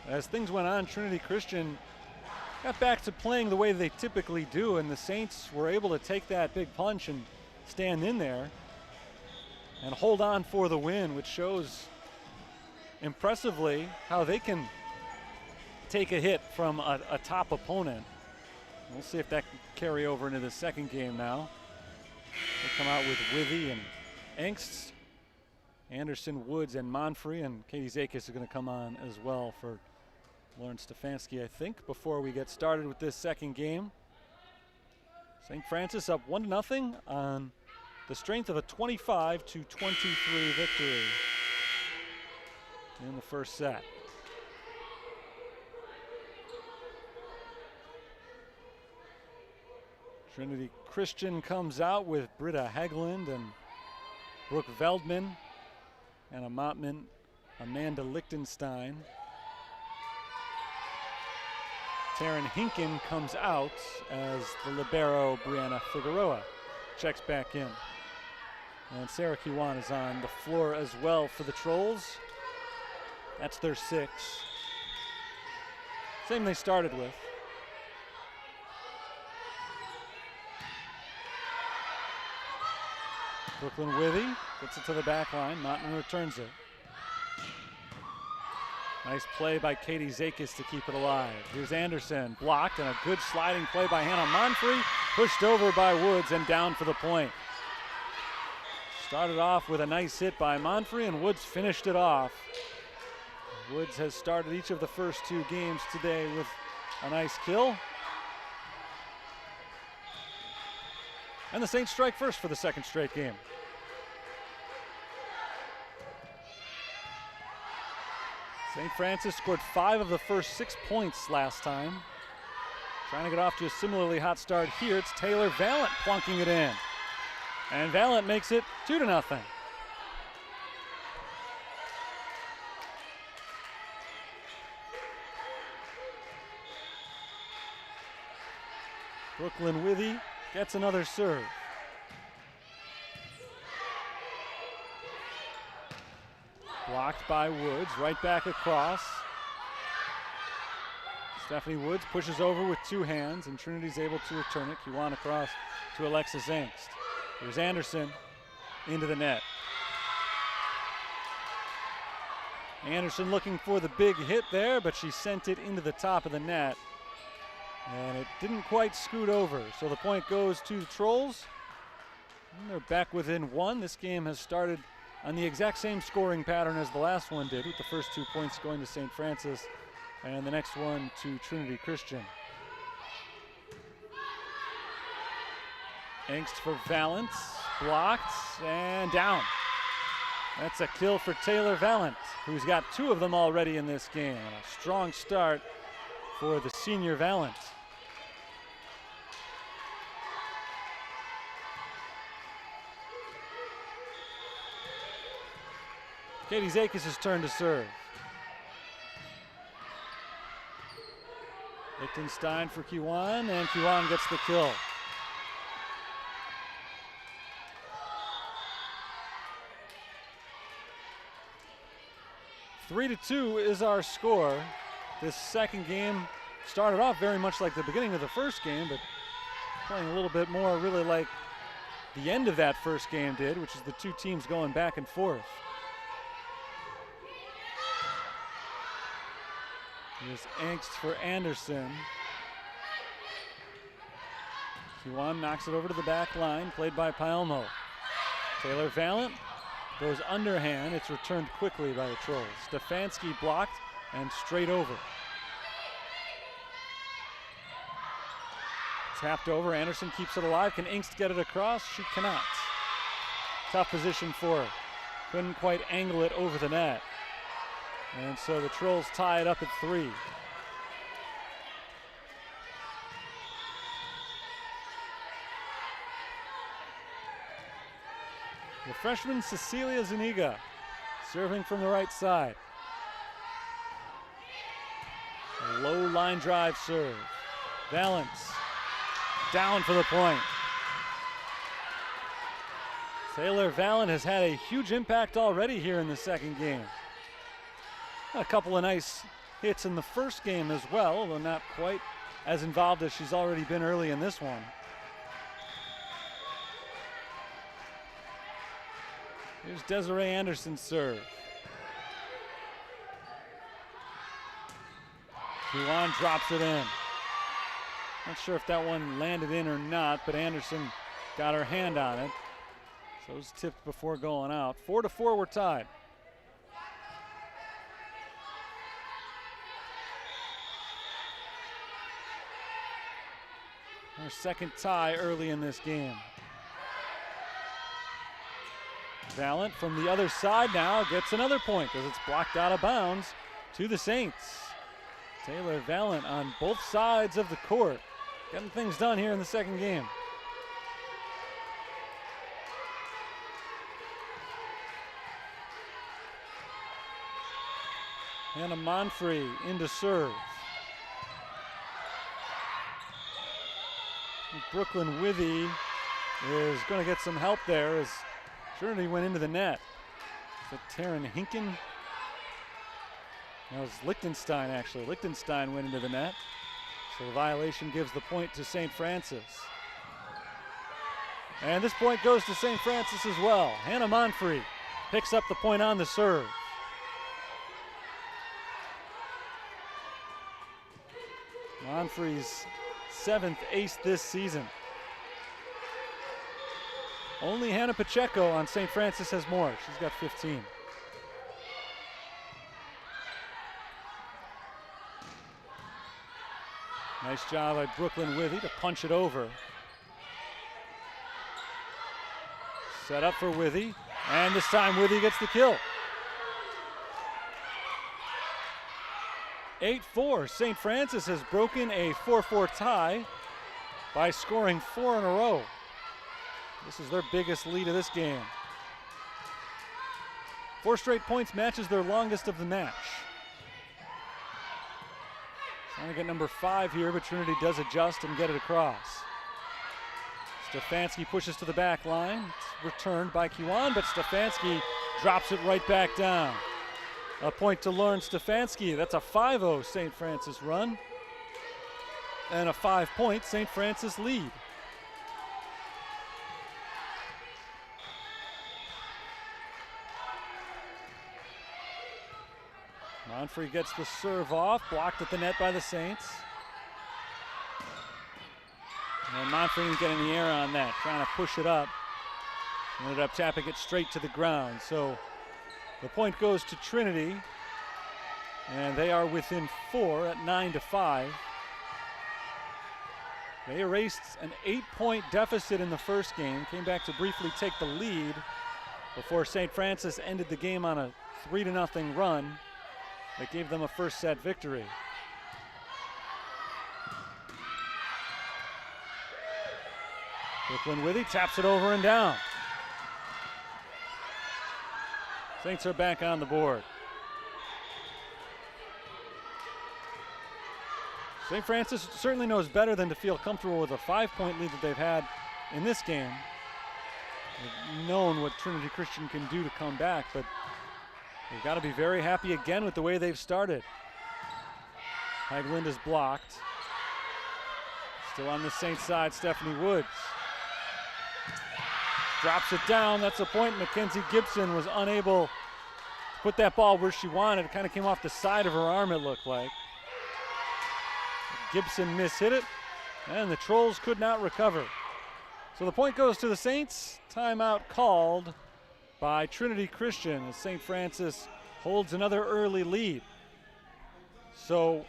As things went on, Trinity Christian got back to playing the way they typically do, and the Saints were able to take that big punch and stand in there and hold on for the win, which shows impressively how they can take a hit from a top opponent. We'll see if that can carry over into the second game now. They come out with Withy and Engst, Anderson, Woods, and Monfrey, and Katie Zakis is going to come on as well for Lauren Stefanski, I think, before we get started with this second game. St. Francis up 1-0 on the strength of a 25-23 victory in the first set. Trinity Christian comes out with Britta Hageland and Brooke Veldman, Anna Mottman, Amanda Lichtenstein. Taryn Hinken comes out as the libero Brianna Figueroa checks back in. And Sarah Kiwan is on the floor as well for the Trolls. That's their 6. Same they started with. Brooklyn Withy gets it to the back line. Mottman returns it. Nice play by Katie Zakis to keep it alive. Here's Anderson, blocked, and a good sliding play by Hannah Monfrey. Pushed over by Woods and down for the point. Started off with a nice hit by Monfrey, and Woods finished it off. Woods has started each of the first 2 games today with a nice kill. And the Saints strike first for the second straight game. St. Francis scored 5 of the first 6 points last time. Trying to get off to a similarly hot start here. It's Taylor Valent plunking it in. And Valent makes it 2-0. Brooklyn Withy gets another serve. Blocked by Woods, right back across. Stephanie Woods pushes over with 2 hands, and Trinity's able to return it. Kiwan across to Alexis Engst. Here's Anderson into the net. Anderson looking for the big hit there, but she sent it into the top of the net. And it didn't quite scoot over, so the point goes to the Trolls. And they're back within 1. This game has started on the exact same scoring pattern as the last one did, with the first 2 points going to St. Francis and the next one to Trinity Christian. Engst for Valent, blocked and down. That's a kill for Taylor Valent, who's got 2 of them already in this game. And a strong start for the senior Valent. Katie Zakis' turn to serve. Lichtenstein for Kiwan, and Kiwan gets the kill. Three to 2 is our score. This second game started off very much like the beginning of the first game, but playing a little bit more really like the end of that first game did, which is the two teams going back and forth. Here's angst for Anderson. Kiwan knocks it over to the back line, played by Palmo. Taylor Valent goes underhand. It's returned quickly by the Trolls. Stefanski blocked and straight over. Tapped over. Anderson keeps it alive. Can Angst get it across? She cannot. Tough position for her. Couldn't quite angle it over the net. And so the Trolls tie it up at 3. The freshman Cecilia Zuniga serving from the right side. A low line drive serve. Valent down for the point. Taylor Valent has had a huge impact already here in the second game. A couple of nice hits in the first game as well, although not quite as involved as she's already been early in this one. Here's Desiree Anderson's serve. Kiwan drops it in. Not sure if that one landed in or not, but Anderson got her hand on it. So it was tipped before going out. 4 to 4, we're tied. Our second tie early in this game. Valent from the other side now gets another point as it's blocked out of bounds to the Saints. Taylor Valent on both sides of the court, getting things done here in the second game. Hannah Monfrey into serve. Brooklyn Withy is going to get some help there as Trinity went into the net. Is that Taryn Hinken? That was Lichtenstein, actually. Lichtenstein went into the net. So the violation gives the point to St. Francis. And this point goes to St. Francis as well. Hannah Monfrey picks up the point on the serve. Monfrey's 7th ace this season. Only Hannah Pacheco on St. Francis has more. She's got 15. Nice job by Brooklyn Withy to punch it over. Set up for Withy, and this time Withy gets the kill. 8-4. St. Francis has broken a 4-4 tie by scoring 4 in a row. This is their biggest lead of this game. 4 straight points matches their longest of the match. Trying to get number 5 here, but Trinity does adjust and get it across. Stefanski pushes to the back line. It's returned by Kiwan, but Stefanski drops it right back down. A point to Lauren Stefanski. That's a 5-0 St. Francis run. And a 5-point St. Francis lead. Monfrey gets the serve off, blocked at the net by the Saints. And Monfrey didn't get any air on that, trying to push it up. Ended up tapping it straight to the ground. So the point goes to Trinity, and they are within 4 at 9-5. They erased an 8-point deficit in the first game, came back to briefly take the lead before St. Francis ended the game on a 3-0 run that gave them a first set victory. Brooklyn Withy taps it over and down. Saints are back on the board. St. Francis certainly knows better than to feel comfortable with a 5-point lead that they've had in this game. They've known what Trinity Christian can do to come back, but they've got to be very happy again with the way they've started. Haglund is blocked. Still on the Saints side, Stephanie Woods. Drops it down, that's a point. Mackenzie Gibson was unable to put that ball where she wanted. It kind of came off the side of her arm, it looked like. Gibson mishit it, and the Trolls could not recover. So the point goes to the Saints. Timeout called by Trinity Christian as St. Francis holds another early lead. So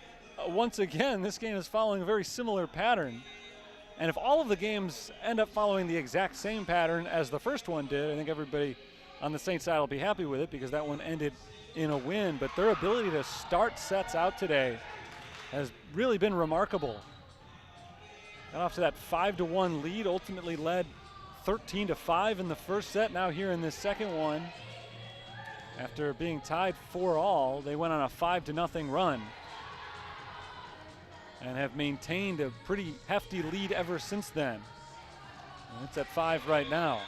once again, this game is following a very similar pattern. And if all of the games end up following the exact same pattern as the first one did, I think everybody on the Saints side will be happy with it because that one ended in a win. But their ability to start sets out today has really been remarkable. Got off to that 5-1 lead, ultimately led 13-5 in the first set. Now here in this second one, after being tied 4-all, they went on a 5-0 run and have maintained a pretty hefty lead ever since then. And it's at 5 right now.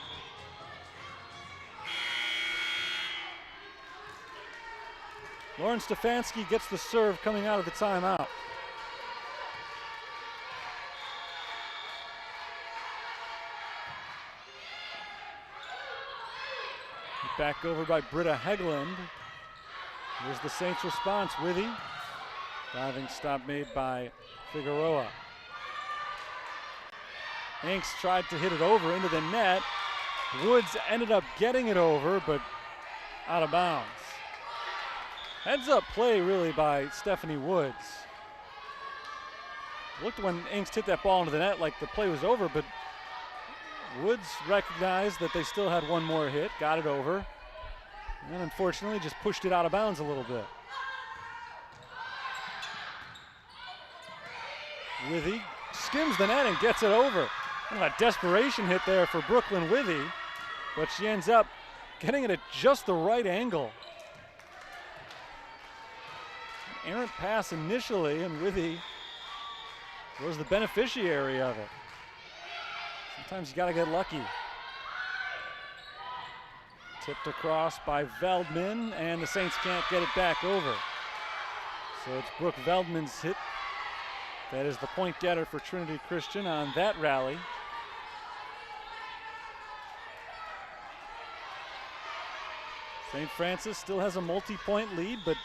Lauren Stefanski gets the serve coming out of the timeout. Back over by Britta Hegland. Here's the Saints response. Withy. Diving stop made by Figueroa. Hanks tried to hit it over into the net. Woods ended up getting it over, but out of bounds. Heads up play really by Stephanie Woods. Looked when Angst hit that ball into the net like the play was over, but Woods recognized that they still had one more hit, got it over, and unfortunately just pushed it out of bounds a little bit. Withy skims the net and gets it over. Kind of a desperation hit there for Brooklyn Withy, but she ends up getting it at just the right angle. Errant pass initially, and Withy was the beneficiary of it. Sometimes you gotta get lucky. Tipped across by Veldman, and the Saints can't get it back over. So it's Brooke Veldman's hit. That is the point getter for Trinity Christian on that rally. St. Francis still has a multi-point lead, but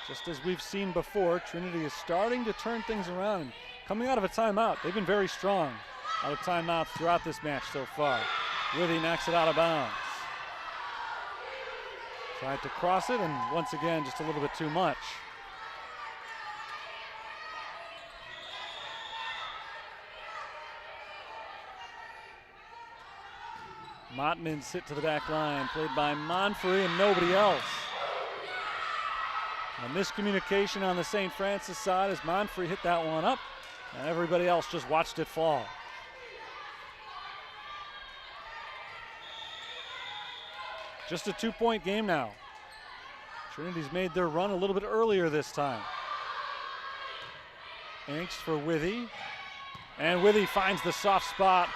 just as we've seen before, Trinity is starting to turn things around. Coming out of a timeout, they've been very strong out of timeouts throughout this match so far. Withy knocks it out of bounds. Tried to cross it, and once again, just a little bit too much. Mottman's hit to the back line, played by Monfrey and nobody else. A miscommunication on the St. Francis side as Monfrey hit that one up, and everybody else just watched it fall. Just a 2-point game now. Trinity's made their run a little bit earlier this time. Angst for Withy, and Withy finds the soft spot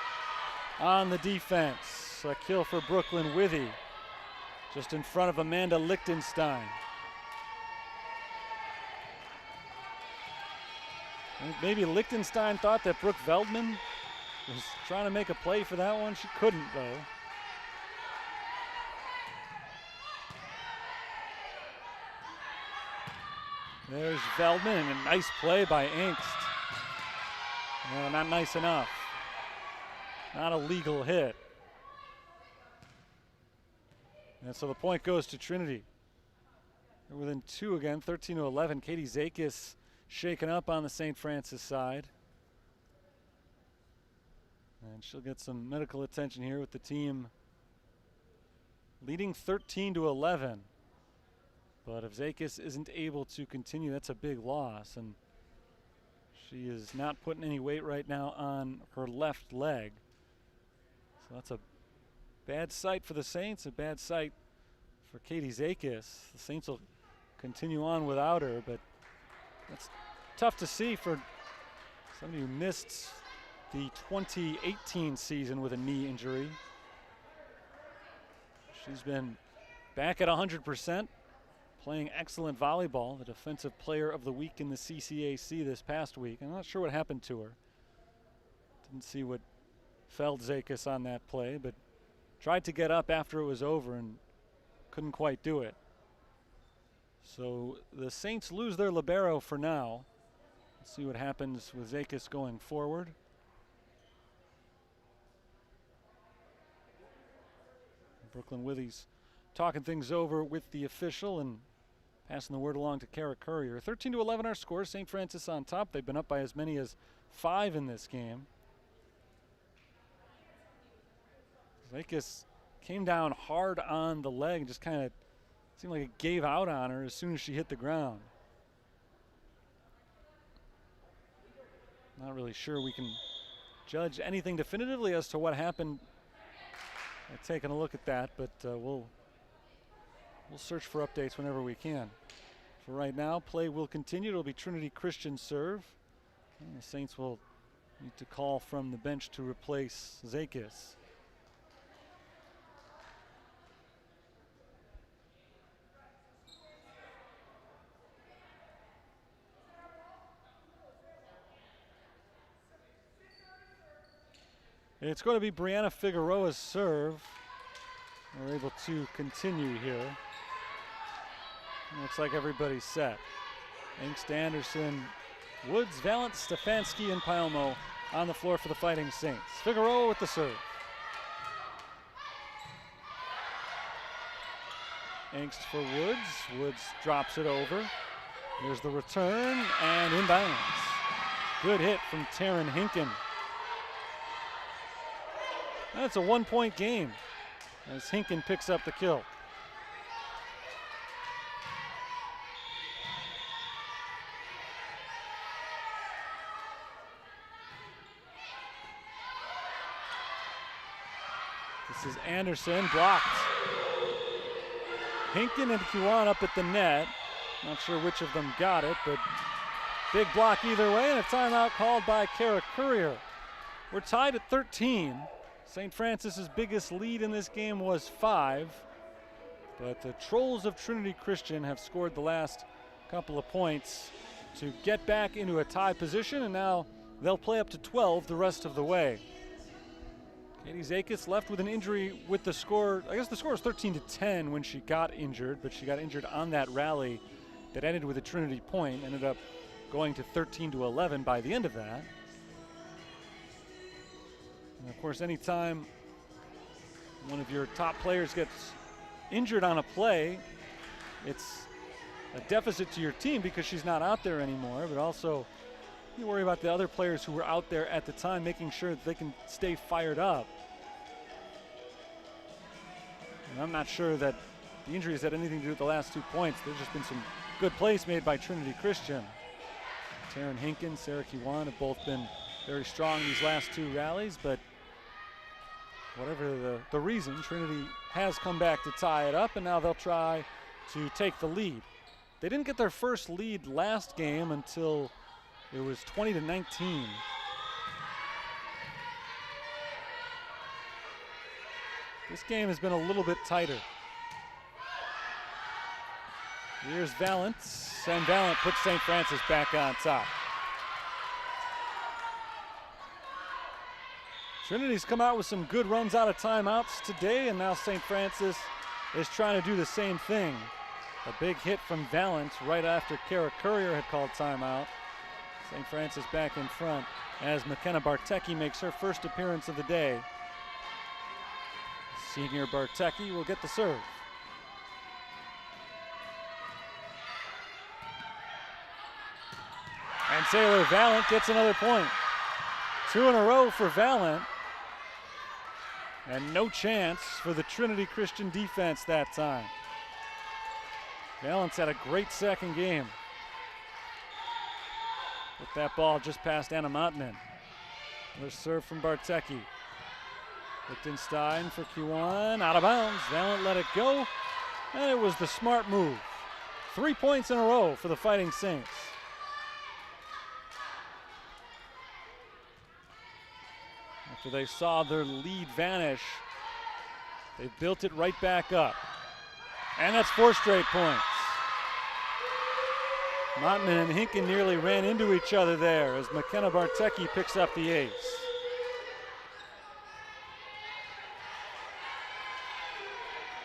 on the defense. A kill for Brooklyn Withy, just in front of Amanda Lichtenstein. I think maybe Lichtenstein thought that Brooke Veldman was trying to make a play for that one. She couldn't, though. There's Veldman, and a nice play by Angst. No, not nice enough. Not a legal hit. And so the point goes to Trinity. They're within 2 again, 13-11. Katie Zakis shaken up on the St. Francis side. And she'll get some medical attention here with the team leading 13-11. But if Zakis isn't able to continue, that's a big loss. And she is not putting any weight right now on her left leg. So that's a bad sight for the Saints, a bad sight for Katie Zakis. The Saints will continue on without her, but that's tough to see for somebody who missed the 2018 season with a knee injury. She's been back at 100%, playing excellent volleyball, the Defensive Player of the Week in the CCAC this past week. I'm not sure what happened to her. Didn't see what felled Zakis on that play, but tried to get up after it was over and couldn't quite do it. So the Saints lose their libero for now. Let's see what happens with Zakis going forward. Brooklyn Withy's talking things over with the official and passing the word along to Cara Courier. 13-11 our score. St. Francis on top. They've been up by as many as 5 in this game. Zakis came down hard on the leg, just kind of seemed like it gave out on her as soon as she hit the ground. Not really sure we can judge anything definitively as to what happened by taking a look at that, but we'll search for updates whenever we can. For right now, play will continue. It'll be Trinity Christian serve. And the Saints will need to call from the bench to replace Zakis. It's going to be Brianna Figueroa's serve. We're able to continue here. Looks like everybody's set. Engst, Anderson, Woods, Valent, Stefanski, and Palmo on the floor for the Fighting Saints. Figueroa with the serve. Engst for Woods. Woods drops it over. There's the return and inbounds. Good hit from Taryn Hinken. That's a 1-point game as Hinken picks up the kill. This is Anderson, blocked. Hinken and Kiwan up at the net. Not sure which of them got it, but big block either way, and a timeout called by Cara Courier. We're tied at 13. St. Francis's biggest lead in this game was 5, but the Trolls of Trinity Christian have scored the last couple of points to get back into a tie position, and now they'll play up to 12 the rest of the way. Katie Zakis left with an injury with the score. I guess the score was 13-10 when she got injured, but she got injured on that rally that ended with a Trinity point, ended up going to 13-11 by the end of that. And of course, anytime one of your top players gets injured on a play, it's a deficit to your team because she's not out there anymore, but also you worry about the other players who were out there at the time, making sure that they can stay fired up. And I'm not sure that the injuries had anything to do with the last 2 points. There's just been some good plays made by Trinity Christian. Taryn Hinken, Sarah Kiwan have both been very strong these last 2 rallies, but whatever the reason, Trinity has come back to tie it up, and now they'll try to take the lead. They didn't get their first lead last game until it was 20-19. This game has been a little bit tighter. Here's Valent, and Valent puts St. Francis back on top. Trinity's come out with some good runs out of timeouts today, and now St. Francis is trying to do the same thing. A big hit from Valent right after Cara Courier had called timeout. St. Francis back in front as McKenna Bartecki makes her first appearance of the day. Senior Bartecki will get the serve. And Taylor Valent gets another point. 2 in a row for Valent. And no chance for the Trinity Christian defense that time. Valent's had a great second game. Put that ball just past Anna Montman. Another serve from Bartecki. Lichtenstein for Kiwan, out of bounds. Valent let it go. And it was the smart move. 3 points in a row for the Fighting Saints. After they saw their lead vanish, they built it right back up. And that's 4 straight points. Montman and Hinken nearly ran into each other there as McKenna Bartecki picks up the ace.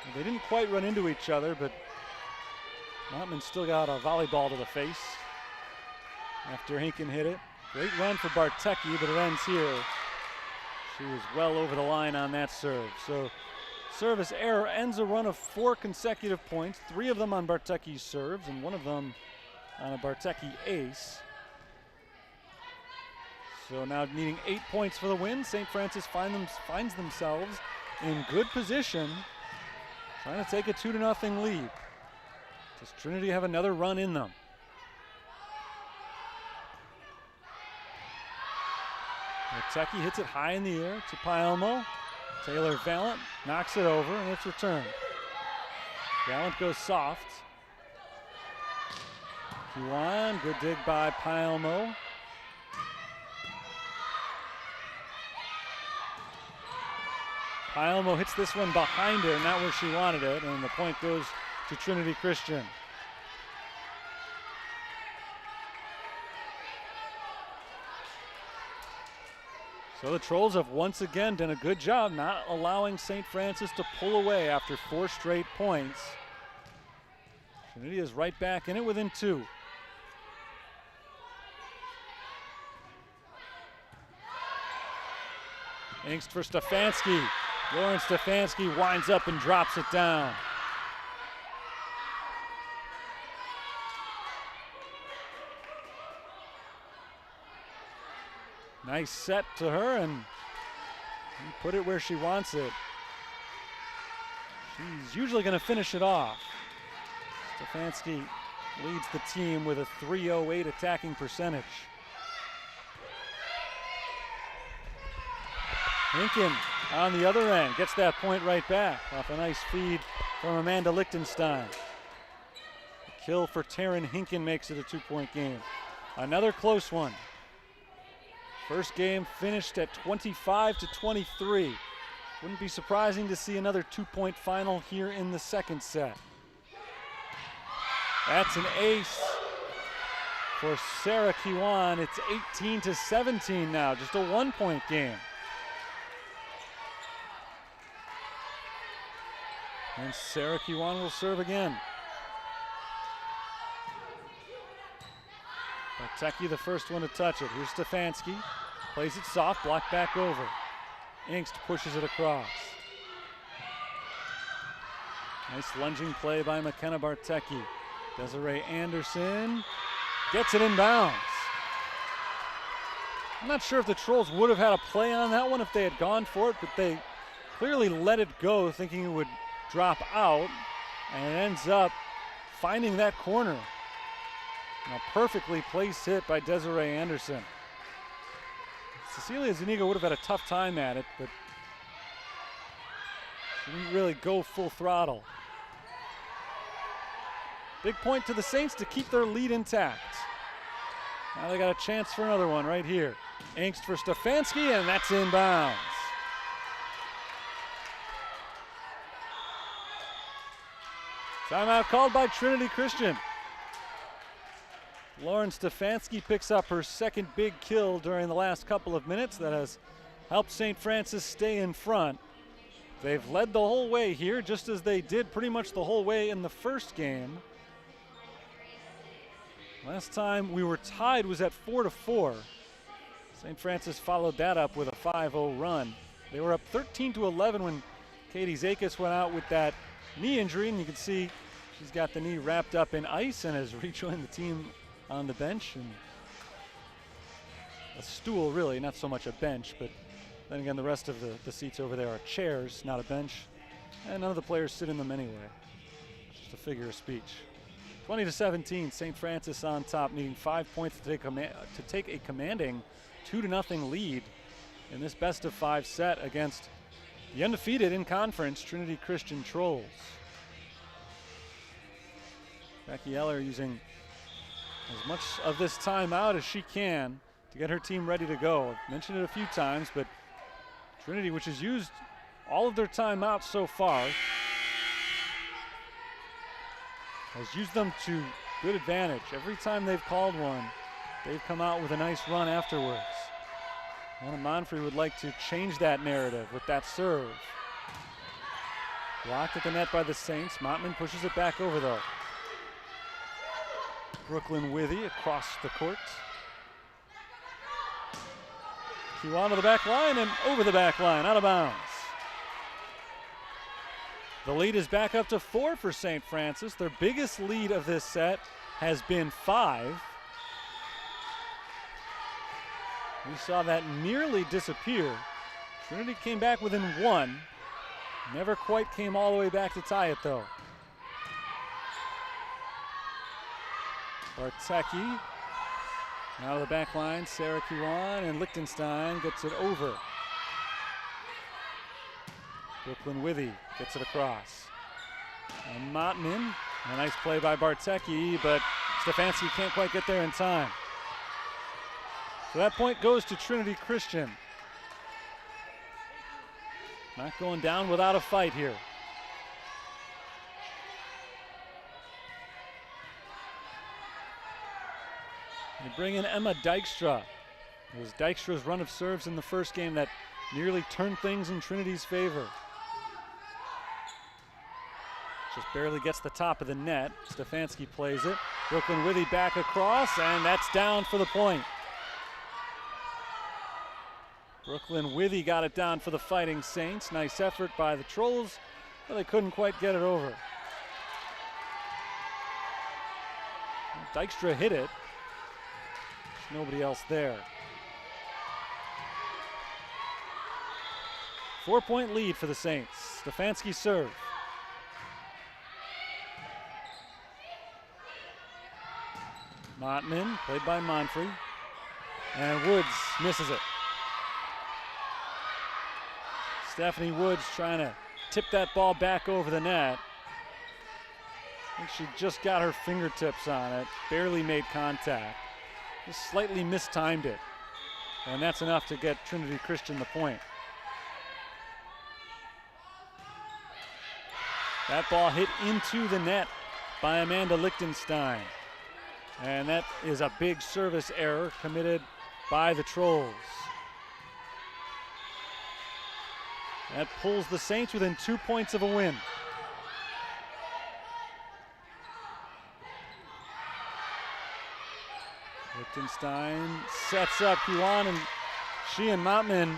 Well, they didn't quite run into each other, but Montman still got a volleyball to the face after Hinken hit it. Great run for Bartecki, but it ends here. She was well over the line on that serve. So service error ends a run of 4 consecutive points, 3 of them on Bartecki's serves and 1 of them on a Bartecki ace. So now needing 8 points for the win, St. Francis finds themselves in good position, trying to take a 2-0 lead. Does Trinity have another run in them? Bartecki hits it high in the air to Paelmo. Taylor Valent knocks it over and it's returned. Valent goes soft. Kiwan, good dig by Paelmo. Paelmo hits this one behind her, not where she wanted it, and the point goes to Trinity Christian. So the Trolls have once again done a good job not allowing St. Francis to pull away after 4 straight points. Trinity is right back in it within 2. Angst for Stefanski. Lauren Stefanski winds up and drops it down. Nice set to her, and put it where she wants it. She's usually going to finish it off. Stefanski leads the team with a .308 attacking percentage. Hinken on the other end gets that point right back off a nice feed from Amanda Lichtenstein. The kill for Taryn Hinken makes it a 2-point game. Another close one. First game finished at 25-23. Wouldn't be surprising to see another 2-point final here in the second set. That's an ace for Sarah Kiwan. It's 18-17 now, just a 1-point game. And Sarah Kiwan will serve again. Bartecki the first one to touch it. Here's Stefanski. Plays it soft, blocked back over. Angst pushes it across. Nice lunging play by McKenna Bartecki. Desiree Anderson gets it in bounds. I'm not sure if the Trolls would have had a play on that one if they had gone for it, but they clearly let it go thinking it would drop out, and it ends up finding that corner. And a perfectly placed hit by Desiree Anderson. Cecilia Zuniga would have had a tough time at it, but she didn't really go full throttle. Big point to the Saints to keep their lead intact. Now they got a chance for another one right here. Angst for Stefanski, and that's inbounds. Timeout called by Trinity Christian. Lauren Stefanski picks up her second big kill during the last couple of minutes. That has helped St. Francis stay in front. They've led the whole way here, just as they did pretty much the whole way in the first game. Last time we were tied was at 4-4. St. Francis followed that up with a 5-0 run. They were up 13-11 when Katie Zakis went out with that knee injury, and you can see she's got the knee wrapped up in ice and has rejoined the team on the bench, and a stool really, not so much a bench, but then again the rest of the seats over there are chairs, not a bench, and none of the players sit in them anyway. Just a figure of speech. 20-17, St. Francis on top, needing 5 points to take a commanding 2-0 lead in this best-of-5 set against the undefeated in conference Trinity Christian Trolls. Becky Eller using as much of this timeout as she can to get her team ready to go. I've mentioned it a few times, but Trinity, which has used all of their timeouts so far, has used them to good advantage. Every time they've called one, they've come out with a nice run afterwards. Anna Monfrey would like to change that narrative with that serve. Blocked at the net by the Saints. Mottman pushes it back over though. Brooklyn Withy across the court. Kiwan to the back line and over the back line, out of bounds. The lead is back up to 4 for St. Francis. Their biggest lead of this set has been 5. We saw that nearly disappear. Trinity came back within 1. Never quite came all the way back to tie it though. Bartecki now to the back line. Sarah Kiwan and Lichtenstein gets it over. Brooklyn Withy gets it across. And Mottman, a nice play by Bartecki, but Stefanski can't quite get there in time. So that point goes to Trinity Christian. Not going down without a fight here. They bring in Emma Dykstra. It was Dykstra's run of serves in the first game that nearly turned things in Trinity's favor. Just barely gets the top of the net. Stefanski plays it. Brooklyn Withy back across, and that's down for the point. Brooklyn Withy got it down for the Fighting Saints. Nice effort by the Trolls, but they couldn't quite get it over. Dykstra hit it. There's nobody else there. 4-point lead for the Saints. Stefanski serve. Mottman, played by Monfrey. And Woods misses it. Stephanie Woods trying to tip that ball back over the net. I think she just got her fingertips on it, barely made contact. Just slightly mistimed it. And that's enough to get Trinity Christian the point. That ball hit into the net by Amanda Lichtenstein. And that is a big service error committed by the Trolls. That pulls the Saints within 2 points of a win. Lichtenstein sets up Kiwan, and she and Mottman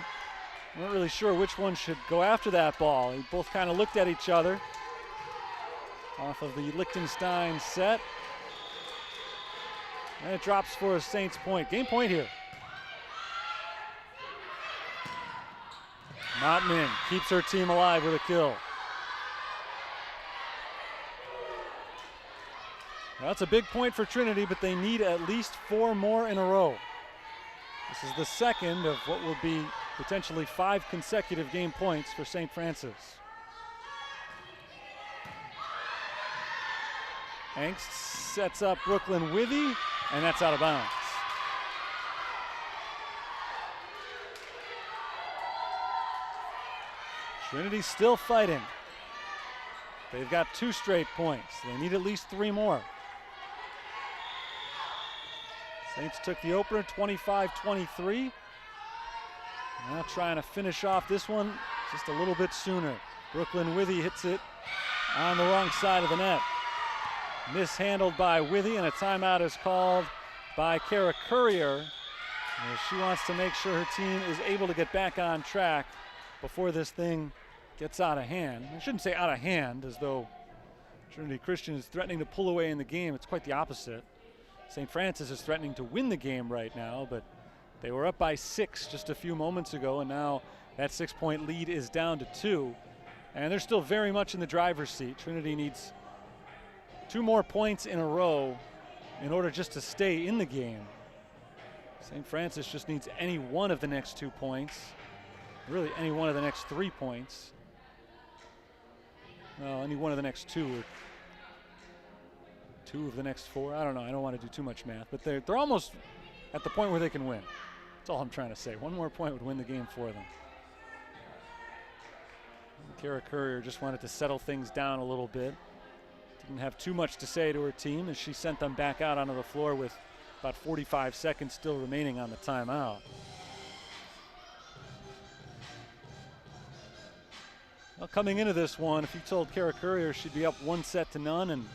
weren't really sure which one should go after that ball. They both kind of looked at each other off of the Lichtenstein set. And it drops for a Saints point. Game point here. Mottman keeps her team alive with a kill. That's a big point for Trinity, but they need at least 4 more in a row. This is the second of what will be potentially 5 consecutive game points for St. Francis. Angst sets up Brooklyn Withy, and that's out of bounds. Trinity's still fighting. They've got 2 straight points. They need at least 3 more. Saints took the opener 25-23. Now trying to finish off this one just a little bit sooner. Brooklyn Withy hits it on the wrong side of the net. Mishandled by Withy, and a timeout is called by Cara Courier. She wants to make sure her team is able to get back on track before this thing gets out of hand. I shouldn't say out of hand as though Trinity Christian is threatening to pull away in the game. It's quite the opposite. St. Francis is threatening to win the game right now, but they were up by 6 just a few moments ago, and now that 6-point lead is down to 2. And they're still very much in the driver's seat. Trinity needs 2 more points in a row in order just to stay in the game. St. Francis just needs any one of the next 2 points. Really any one of the next 3 points. Well, any one of the next 2 2 of the next 4. I don't know. I don't want to do too much math, but they're almost at the point where they can win. That's all I'm trying to say. One more point would win the game for them. Cara Courier just wanted to settle things down a little bit. Didn't have too much to say to her team as she sent them back out onto the floor with about 45 seconds still remaining on the timeout. Well, coming into this one, if you told Cara Courier she'd be up 1-0 and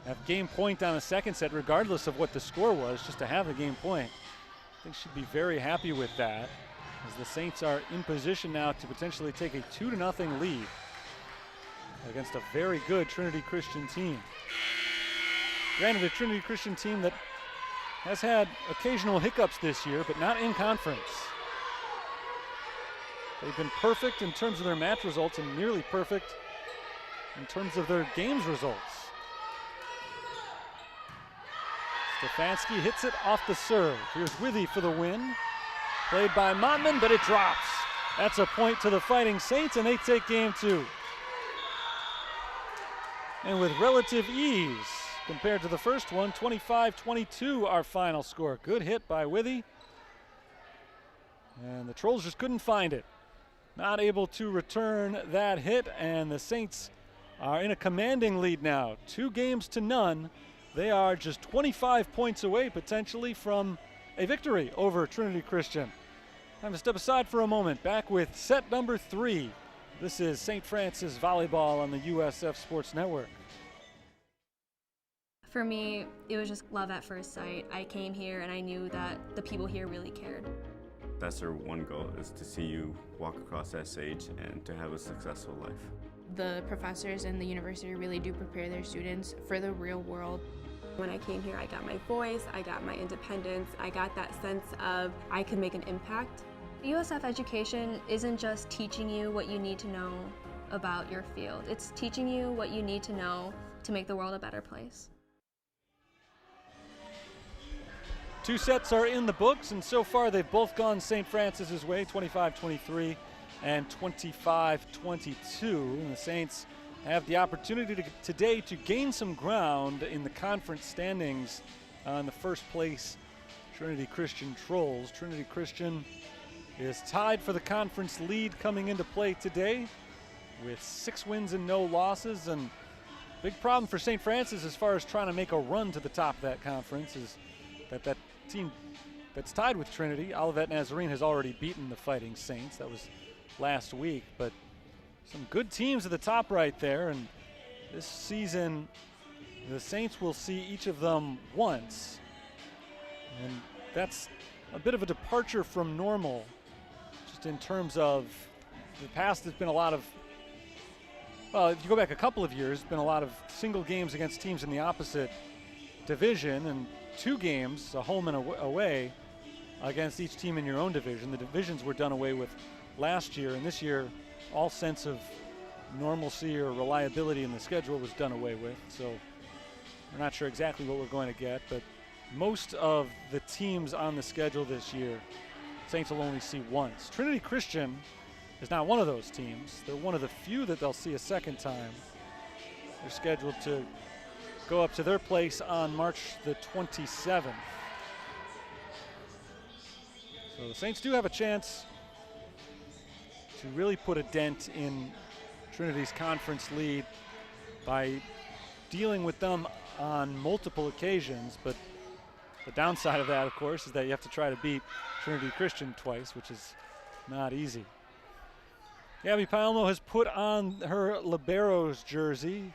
have game point on a second set, regardless of what the score was, just to have a game point, I think she'd be very happy with that, as the Saints are in position now to potentially take a 2-0 lead against a very good Trinity Christian team. Granted, a Trinity Christian team that has had occasional hiccups this year, but not in conference. They've been perfect in terms of their match results and nearly perfect in terms of their games results. Stefanski hits it off the serve. Here's Withy for the win. Played by Mottman, but it drops. That's a point to the Fighting Saints, and they take game 2. And with relative ease compared to the first one, 25-22 our final score. Good hit by Withy. And the Trolls just couldn't find it. Not able to return that hit, and the Saints are in a commanding lead now. 2-0. They are just 25 points away potentially from a victory over Trinity Christian. Time to step aside for a moment. Back with set number 3. This is St. Francis Volleyball on the USF Sports Network. For me, it was just love at first sight. I came here and I knew that the people here really cared. That's our one goal, is to see you walk across that stage and to have a successful life. The professors and the university really do prepare their students for the real world. When I came here, I got my voice, I got my independence, I got that sense of I could make an impact. USF education isn't just teaching you what you need to know about your field. It's teaching you what you need to know to make the world a better place. 2 sets are in the books, and so far they've both gone St. Francis's way, 25-23 and 25-22. And the Saints have the opportunity today to gain some ground in the conference standings on the first place Trinity Christian Trolls. Trinity Christian is tied for the conference lead coming into play today with 6 wins and no losses. And big problem for St. Francis as far as trying to make a run to the top of that conference is that team that's tied with Trinity, Olivet Nazarene, has already beaten the Fighting Saints. That was last week, but some good teams at the top right there. And this season, the Saints will see each of them once. And that's a bit of a departure from normal, just in terms of the past. There's been a lot of, well, if you go back a couple of years, been a lot of single games against teams in the opposite division, and 2 games, a home and away, against each team in your own division. The divisions were done away with last year, and this year all sense of normalcy or reliability in the schedule was done away with. So we're not sure exactly what we're going to get, but most of the teams on the schedule this year, Saints will only see once. Trinity Christian is not one of those teams. They're one of the few that they'll see a second time. They're scheduled to go up to their place on March the 27th. So the Saints do have a chance to really put a dent in Trinity's conference lead by dealing with them on multiple occasions, but the downside of that, of course, is that you have to try to beat Trinity Christian twice, which is not easy. Gabby Palmo has put on her Libero's jersey.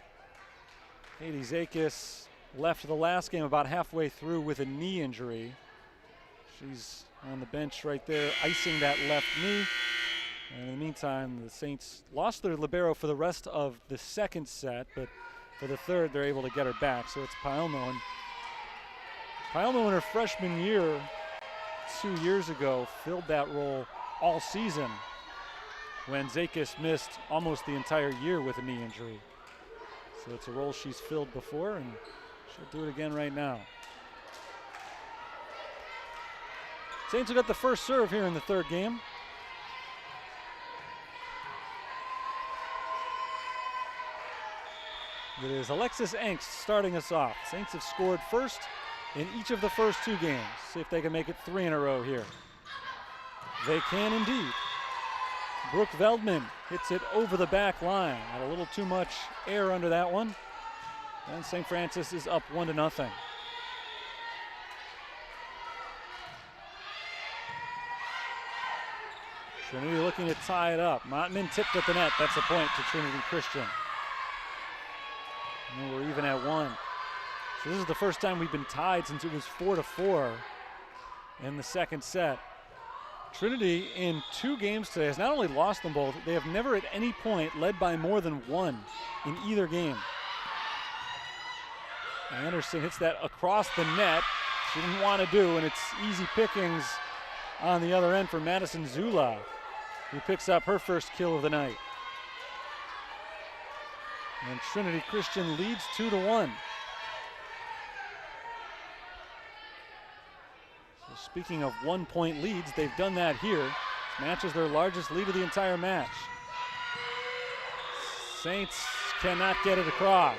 Katie Zakis left the last game about halfway through with a knee injury. She's on the bench right there, icing that left knee. And in the meantime, the Saints lost their libero for the rest of the second set, but for the third, they're able to get her back. So it's Palmo. And Palmo in her freshman year, 2 years ago, filled that role all season when Zakis missed almost the entire year with a knee injury. So it's a role she's filled before, and she'll do it again right now. Saints have got the first serve here in the third game. It is Alexis Angst starting us off. Saints have scored first in each of the first 2 games. See if they can make it 3 in a row here. They can indeed. Brooke Veldman hits it over the back line. Had a little too much air under that one. And St. Francis is up 1-0. Trinity looking to tie it up. Mottman tipped at the net. That's a point to Trinity Christian. And we're even at 1. So this is the first time we've been tied since it was 4-4 in the second set. Trinity in 2 games today has not only lost them both, they have never at any point led by more than 1 in either game. Anderson hits that across the net. She didn't want to do, and it's easy pickings on the other end for Madison Zula, who picks up her first kill of the night. And Trinity Christian leads 2-1. So speaking of 1-point leads, they've done that here. This match is their largest lead of the entire match. Saints cannot get it across.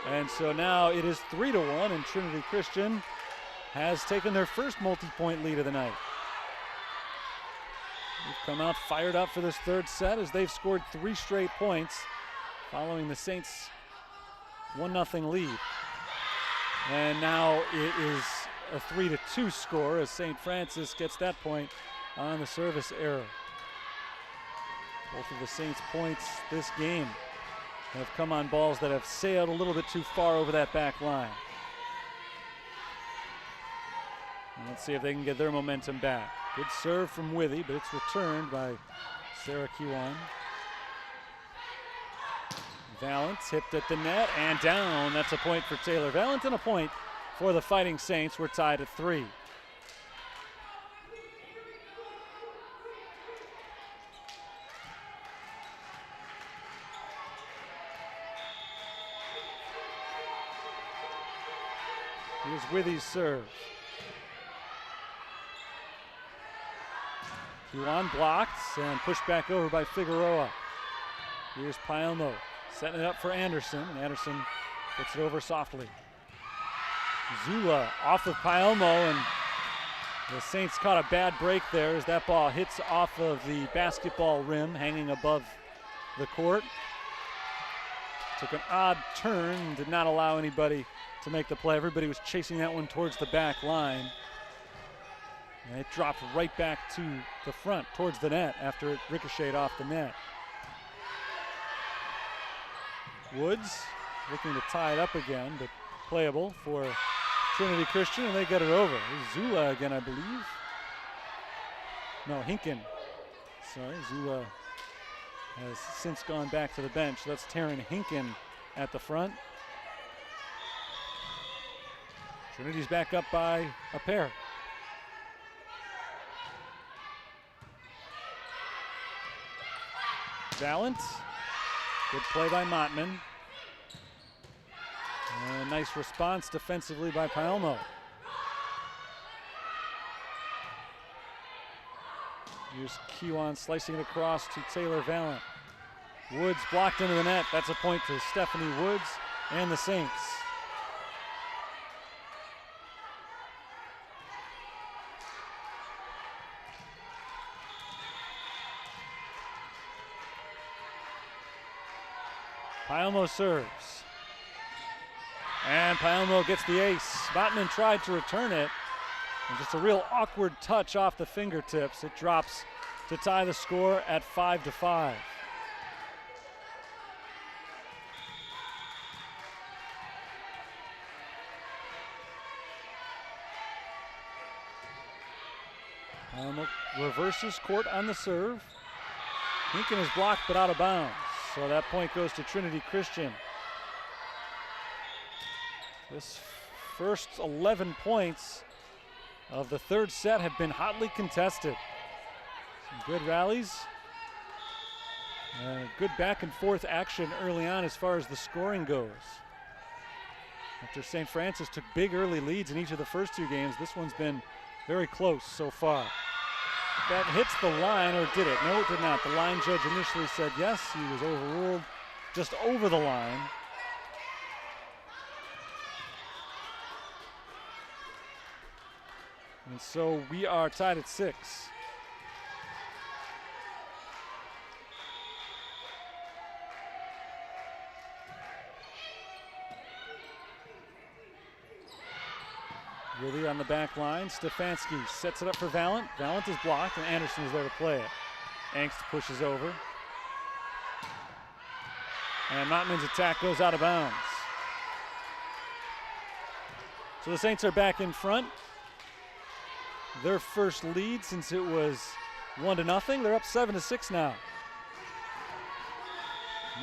And so now it is 3-1, and Trinity Christian has taken their first multi-point lead of the night. They've come out fired up for this third set as they've scored 3 straight points following the Saints' 1-0 lead. And now it is a 3-2 score as St. Francis gets that point on the service error. Both of the Saints' points this game have come on balls that have sailed a little bit too far over that back line. And let's see if they can get their momentum back. Good serve from Withy, but it's returned by Sarah Kiwan. Valent tipped at the net and down. That's a point for Taylor Valent and a point for the Fighting Saints. We're tied at 3. Here's Withy's serve. Kiwan blocked and pushed back over by Figueroa. Here's Paelmo setting it up for Anderson. Anderson puts it over softly. Zula off of Paelmo, and the Saints caught a bad break there as that ball hits off of the basketball rim hanging above the court. Took an odd turn, did not allow anybody to make the play. Everybody was chasing that one towards the back line. And it dropped right back to the front towards the net after it ricocheted off the net. Woods looking to tie it up again, but playable for Trinity Christian, and they get it over. Zula again, I believe. No, Hinken. Sorry, Zula has since gone back to the bench. That's Taryn Hinken at the front. Trinity's back up by a pair. Valent, good play by Mottman. And a nice response defensively by Paelmo. Here's Kiwan slicing it across to Taylor Valent. Woods blocked into the net. That's a point to Stephanie Woods and the Saints. Paelmo serves. And Paelmo gets the ace. Mottman tried to return it. And just a real awkward touch off the fingertips. It drops to tie the score at 5-5. Paelmo reverses court on the serve. Hinken is blocked but out of bounds. So that point goes to Trinity Christian. This first 11 points of the third set have been hotly contested. Some good rallies. Good back and forth action early on as far as the scoring goes. After St. Francis took big early leads in each of the first 2 games, this one's been very close so far. That hits the line, or did it? No, it did not. The line judge initially said yes. He was overruled just over the line. And so we are tied at 6. Willie on the back line. Stefanski sets it up for Valent. Valent is blocked, and Anderson is there to play it. Angst pushes over. And Mottman's attack goes out of bounds. So the Saints are back in front. Their first lead since it was 1-0. They're up 7-6 now.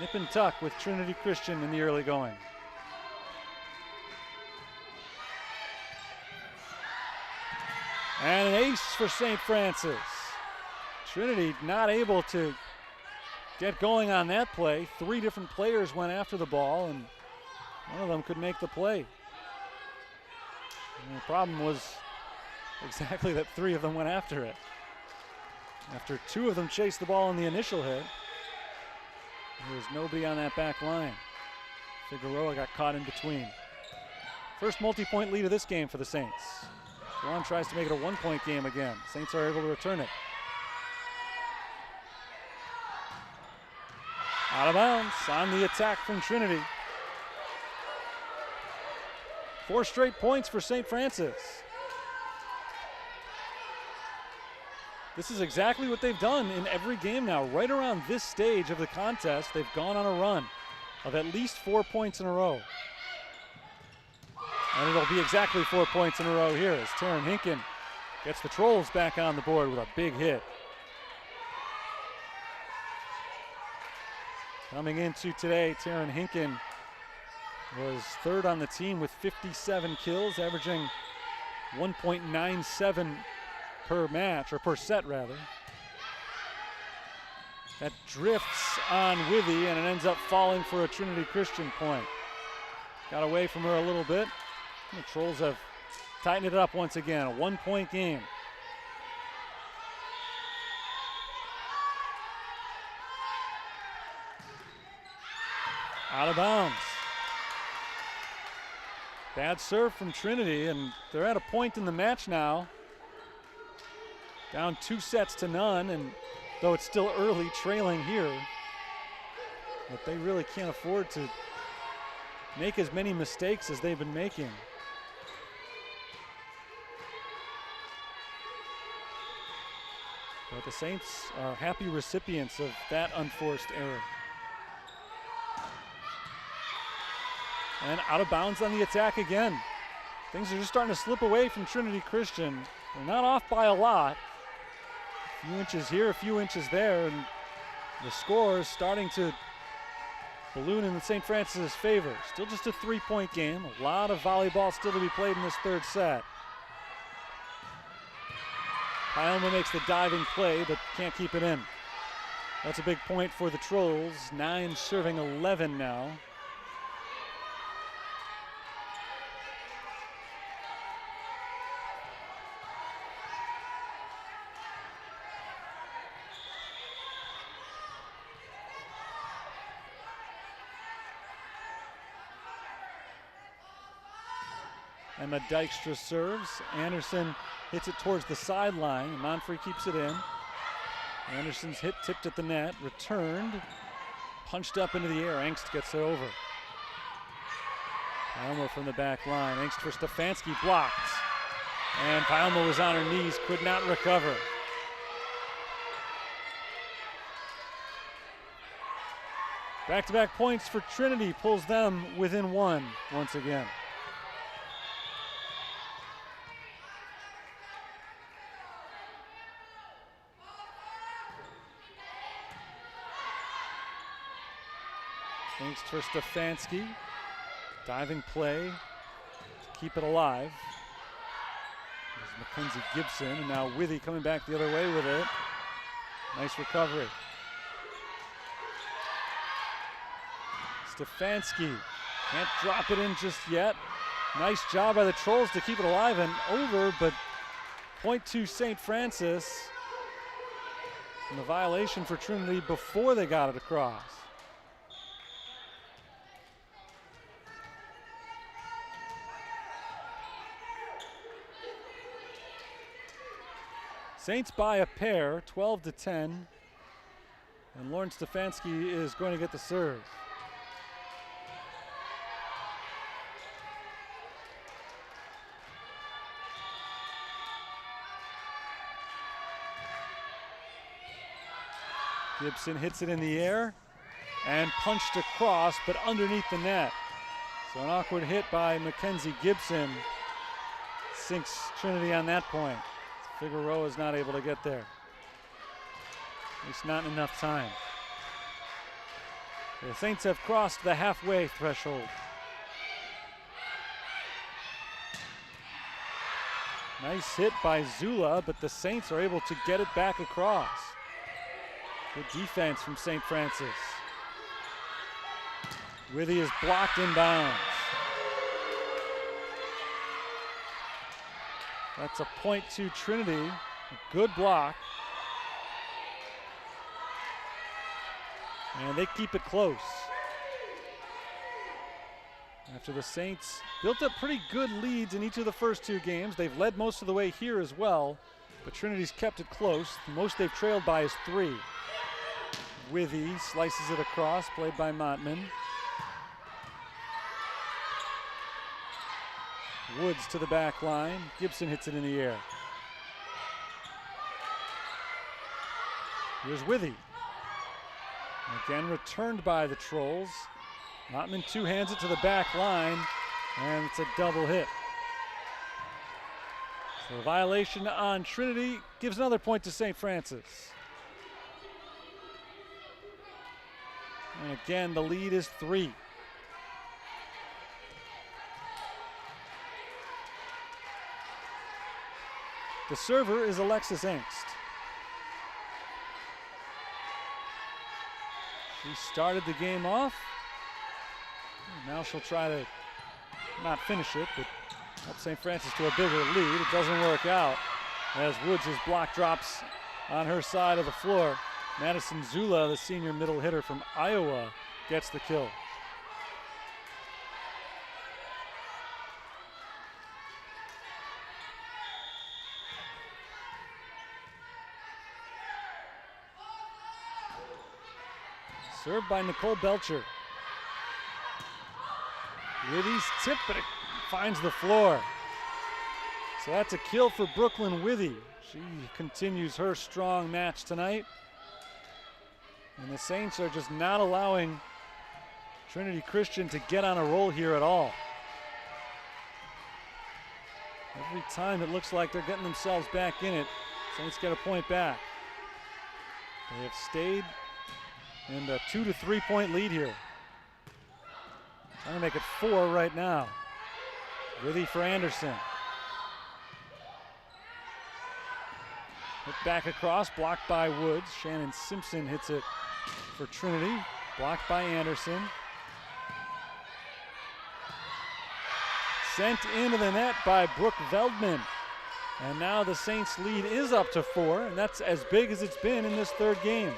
Nip and tuck with Trinity Christian in the early going. And an ace for St. Francis. Trinity not able to get going on that play. 3 different players went after the ball, and one of them could make the play. And the problem was exactly that 3 of them went after it. After 2 of them chased the ball in the initial hit, there was nobody on that back line. Figueroa got caught in between. First multi-point lead of this game for the Saints. Ron tries to make it a 1-point game again. Saints are able to return it. Out of bounds on the attack from Trinity. 4 straight points for St. Francis. This is exactly what they've done in every game now. Right around this stage of the contest, they've gone on a run of at least 4 points in a row. And it'll be exactly 4 points in a row here as Taryn Hinken gets the Trolls back on the board with a big hit. Coming into today, Taryn Hinken was 3rd on the team with 57 kills, averaging 1.97 per match, or per set rather. That drifts on Withy, and it ends up falling for a Trinity Christian point. Got away from her a little bit. The Trolls have tightened it up once again, a 1-point game. Out of bounds. Bad serve from Trinity, and they're at a point in the match now. Down 2-0, and though it's still early, trailing here. But they really can't afford to make as many mistakes as they've been making. But the Saints are happy recipients of that unforced error. And out of bounds on the attack again. Things are just starting to slip away from Trinity Christian. They're not off by a lot. A few inches here, a few inches there, and the score is starting to balloon in St. Francis' favor. Still just a 3-point game. A lot of volleyball still to be played in this 3rd set. Pyelma makes the diving play, but can't keep it in. That's a big point for the Trolls. 9 serving 11 now. Emma Dykstra serves. Anderson hits it towards the sideline. Monfrey keeps it in. Anderson's hit tipped at the net, returned, punched up into the air. Angst gets it over. Pyelma from the back line. Angst for Stefanski, blocked. And Pyelma was on her knees, could not recover. Back-to-back points for Trinity, pulls them within 1 once again. Thanks for Stefanski. Diving play to keep it alive. There's Mackenzie Gibson, and now Withy coming back the other way with it. Nice recovery. Stefanski can't drop it in just yet. Nice job by the Trolls to keep it alive and over, but point to St. Francis. And the violation for Trinity before they got it across. Saints by a pair, 12-10. And Lauren Stefanski is going to get the serve. Gibson hits it in the air and punched across, but underneath the net. So an awkward hit by Mackenzie Gibson sinks Trinity on that point. Figueroa is not able to get there. At least not in enough time. The Saints have crossed the halfway threshold. Nice hit by Zula, but the Saints are able to get it back across. Good defense from St. Francis. Withy is blocked inbounds. That's a point to Trinity. A good block. And they keep it close. After the Saints built up pretty good leads in each of the first two games, they've led most of the way here as well, but Trinity's kept it close. The most they've trailed by is 3. Withy slices it across, played by Mottman. Woods to the back line. Gibson hits it in the air. Here's Withy. Again returned by the Trolls. Mottman two-hands it to the back line, and it's a double hit. So a violation on Trinity gives another point to St. Francis. And again, the lead is 3. The server is Alexis Engst. She started the game off. Now she'll try to not finish it, but help St. Francis to a bigger lead. It doesn't work out as Woods' block drops on her side of the floor. Madison Zula, the senior middle hitter from Iowa, gets the kill. Served by Nicole Belcher. Withy's tip, but it finds the floor. So that's a kill for Brooklyn Withy. She continues her strong match tonight. And the Saints are just not allowing Trinity Christian to get on a roll here at all. Every time it looks like they're getting themselves back in it, Saints get a point back. They have stayed in the 2 to 3 point lead here. Trying to make it 4 right now. Withy for Anderson. Hit back across, blocked by Woods. Shannon Simpson hits it for Trinity. Blocked by Anderson. Sent into the net by Brooke Veldman. And now the Saints lead is up to 4, and that's as big as it's been in this third game.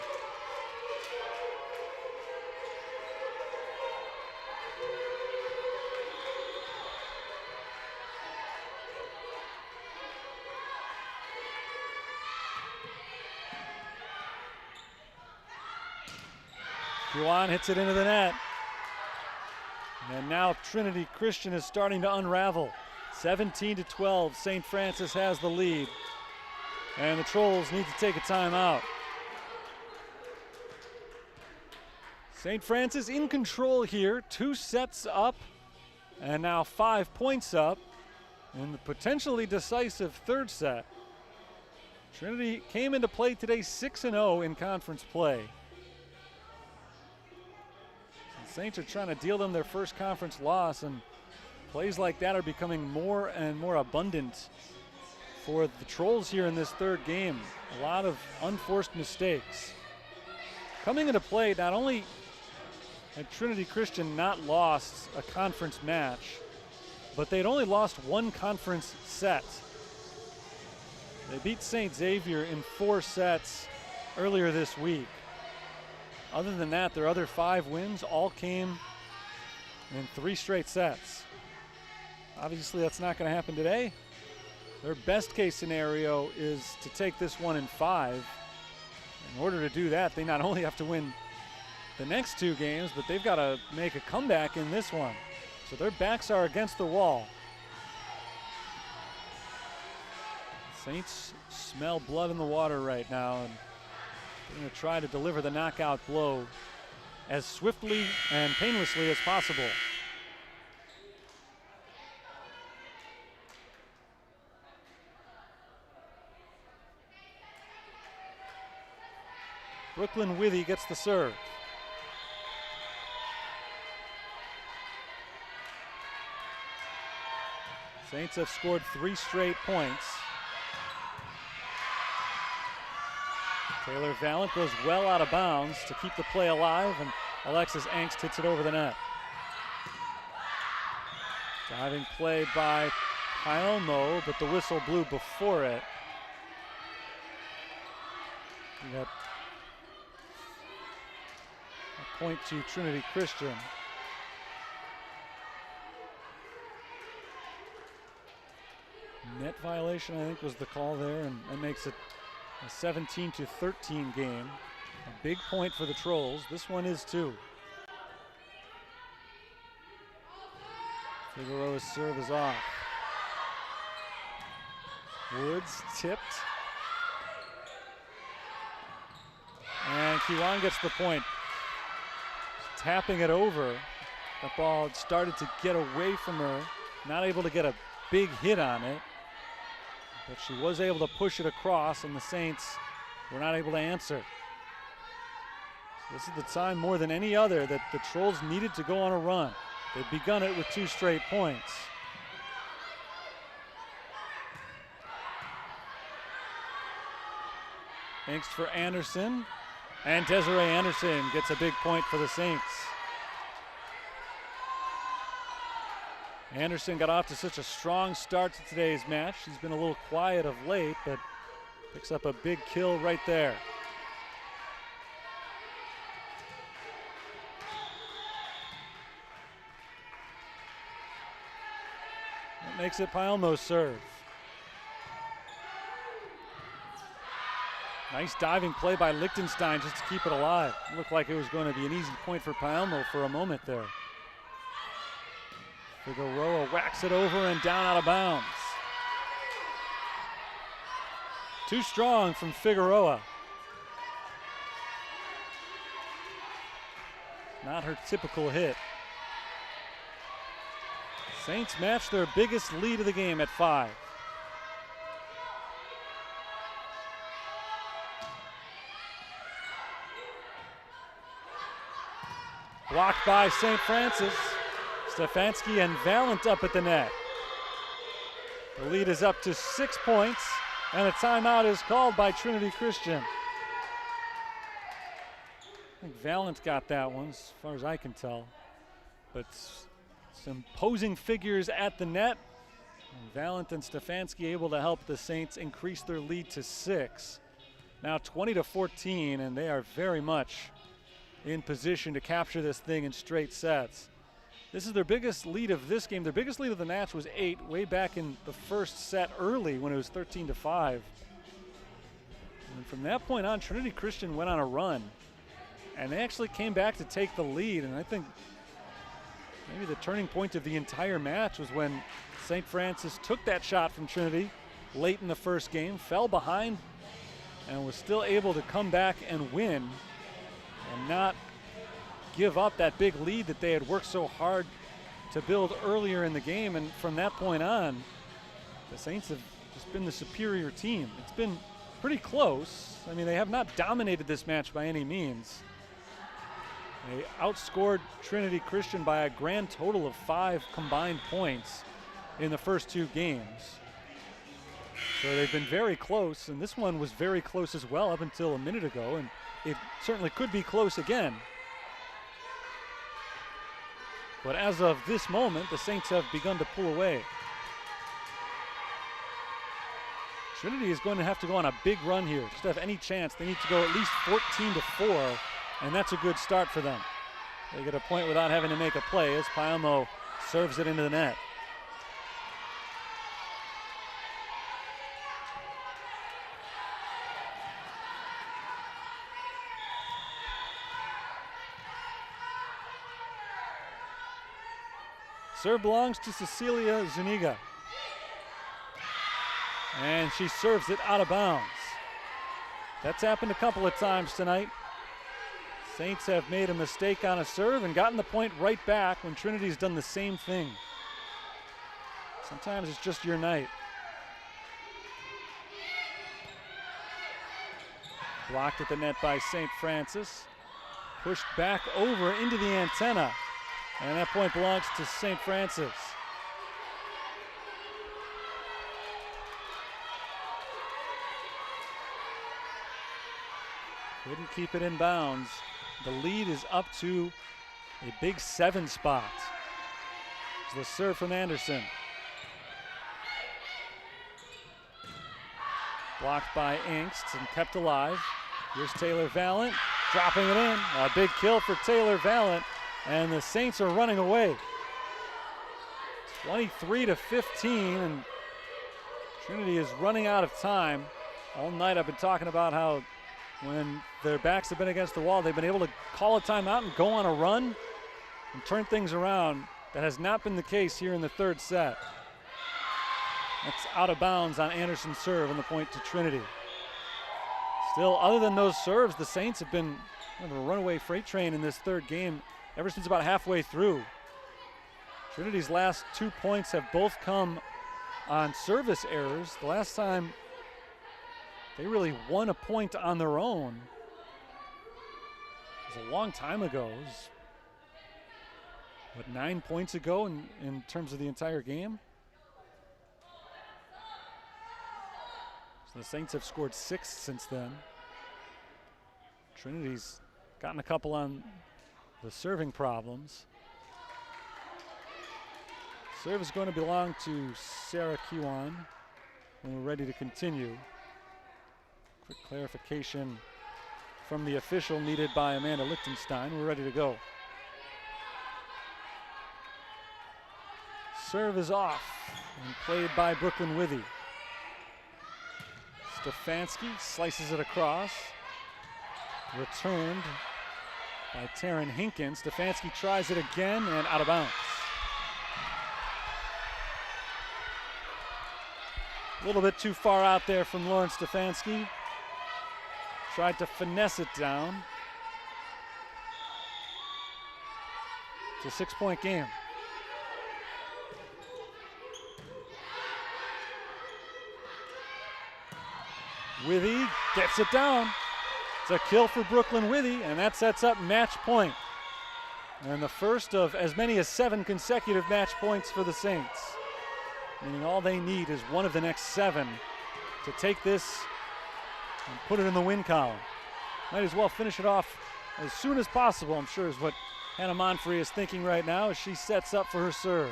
Juwan hits it into the net. And now Trinity Christian is starting to unravel. 17-12, St. Francis has the lead. And the Trolls need to take a timeout. St. Francis in control here, 2 sets up, and now 5 points up in the potentially decisive third set. Trinity came into play today 6-0 in conference play. Saints are trying to deal them their first conference loss, and plays like that are becoming more and more abundant for the Trolls here in this third game. A lot of unforced mistakes. Coming into play, not only had Trinity Christian not lost a conference match, but they'd only lost 1 conference set. They beat St. Xavier in 4 sets earlier this week. Other than that, their other 5 wins all came in 3 straight sets. Obviously, that's not going to happen today. Their best case scenario is to take this one in 5. In order to do that, they not only have to win the next 2 games, but they've got to make a comeback in this one. So their backs are against the wall. Saints smell blood in the water right now, and they're going to try to deliver the knockout blow as swiftly and painlessly as possible. Brooklyn Withy gets the serve. Saints have scored 3 straight points. Taylor Valent goes well out of bounds to keep the play alive, and Alexis Angst hits it over the net. Diving play by Paelmo, but the whistle blew before it. We got a point to Trinity Christian. Net violation, I think, was the call there, and that makes it a 17-13 game. A big point for the Trolls. This one is too. Figueroa's serve is off. Woods tipped. And Kiwan gets the point. Tapping it over. The ball had started to get away from her. Not able to get a big hit on it. But she was able to push it across, and the Saints were not able to answer. So this is the time more than any other that the Trolls needed to go on a run. They've begun it with 2 straight points. Thanks for Anderson. And Desiree Anderson gets a big point for the Saints. Anderson got off to such a strong start to today's match. She's been a little quiet of late, but picks up a big kill right there. That makes it Paelmo's serve. Nice diving play by Lichtenstein just to keep it alive. It looked like it was going to be an easy point for Paelmo for a moment there. Figueroa whacks it over and down out of bounds. Too strong from Figueroa. Not her typical hit. Saints match their biggest lead of the game at 5. Blocked by St. Francis. Stefanski and Valent up at the net. The lead is up to 6 points, and a timeout is called by Trinity Christian. I think Valent got that one, as far as I can tell. But some posing figures at the net. And Valent and Stefanski able to help the Saints increase their lead to 6. Now 20-14, and they are very much in position to capture this thing in straight sets. This is their biggest lead of this game. Their biggest lead of the match was 8 way back in the first set early when it was 13-5. And from that point on, Trinity Christian went on a run. And they actually came back to take the lead. And I think maybe the turning point of the entire match was when St. Francis took that shot from Trinity late in the first game, fell behind, and was still able to come back and win and not give up that big lead that they had worked so hard to build earlier in the game. And from that point on, the Saints have just been the superior team. It's been pretty close. I mean, they have not dominated this match by any means. They outscored Trinity Christian by a grand total of 5 combined points in the first 2 games. So they've been very close, and this one was very close as well up until a minute ago, and it certainly could be close again. But as of this moment, the Saints have begun to pull away. Trinity is going to have to go on a big run here. Just to have any chance, they need to go at least 14-4, and that's a good start for them. They get a point without having to make a play as Paelmo serves it into the net. Serve belongs to Cecilia Zuniga. And she serves it out of bounds. That's happened a couple of times tonight. Saints have made a mistake on a serve and gotten the point right back when Trinity's done the same thing. Sometimes it's just your night. Blocked at the net by St. Francis. Pushed back over into the antenna. And that point belongs to St. Francis. Couldn't keep it in bounds. The lead is up to a big 7 spot. It's the serve from Anderson. Blocked by Engst and kept alive. Here's Taylor Valent dropping it in. A big kill for Taylor Valent, and the Saints are running away. 23-15, and Trinity is running out of time. All night I've been talking about how when their backs have been against the wall, they've been able to call a timeout and go on a run and turn things around. That has not been the case here in the third set. That's out of bounds on Anderson's serve and the point to Trinity. Still, other than those serves, the Saints have been kind of a runaway freight train in this third game ever since about halfway through. Trinity's last 2 points have both come on service errors. The last time they really won a point on their own it was a long time ago. It was, what, 9 points ago in terms of the entire game? So the Saints have scored 6 since then. Trinity's gotten a couple on the serving problems. Serve is going to belong to Sarah Kiwan when we're ready to continue. Quick clarification from the official needed by Amanda Lichtenstein. We're ready to go. Serve is off and played by Brooklyn Withy. Stefanski slices it across. Returned by Taryn Hinkins. Stefanski tries it again and out of bounds. A little bit too far out there from Lauren Stefanski. Tried to finesse it down. It's a 6-point game. Withy gets it down. It's a kill for Brooklyn Withy, and that sets up match point. And the first of as many as 7 consecutive match points for the Saints. Meaning all they need is one of the next 7 to take this and put it in the win column. Might as well finish it off as soon as possible, I'm sure is what Hannah Monfrey is thinking right now as she sets up for her serve.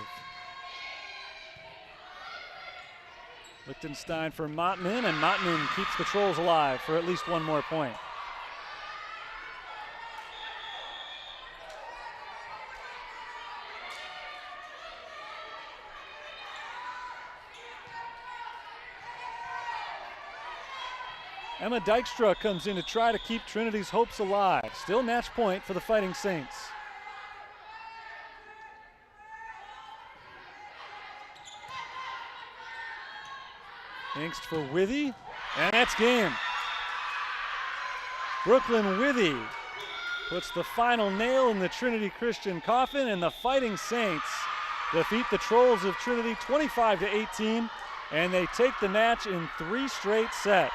Lichtenstein for Mottman, and Mottman keeps the Trolls alive for at least one more point. Emma Dykstra comes in to try to keep Trinity's hopes alive. Still match point for the Fighting Saints. Engst for Withy, and that's game. Brooklyn Withy puts the final nail in the Trinity Christian coffin, and the Fighting Saints defeat the Trolls of Trinity 25-18, and they take the match in 3 straight sets.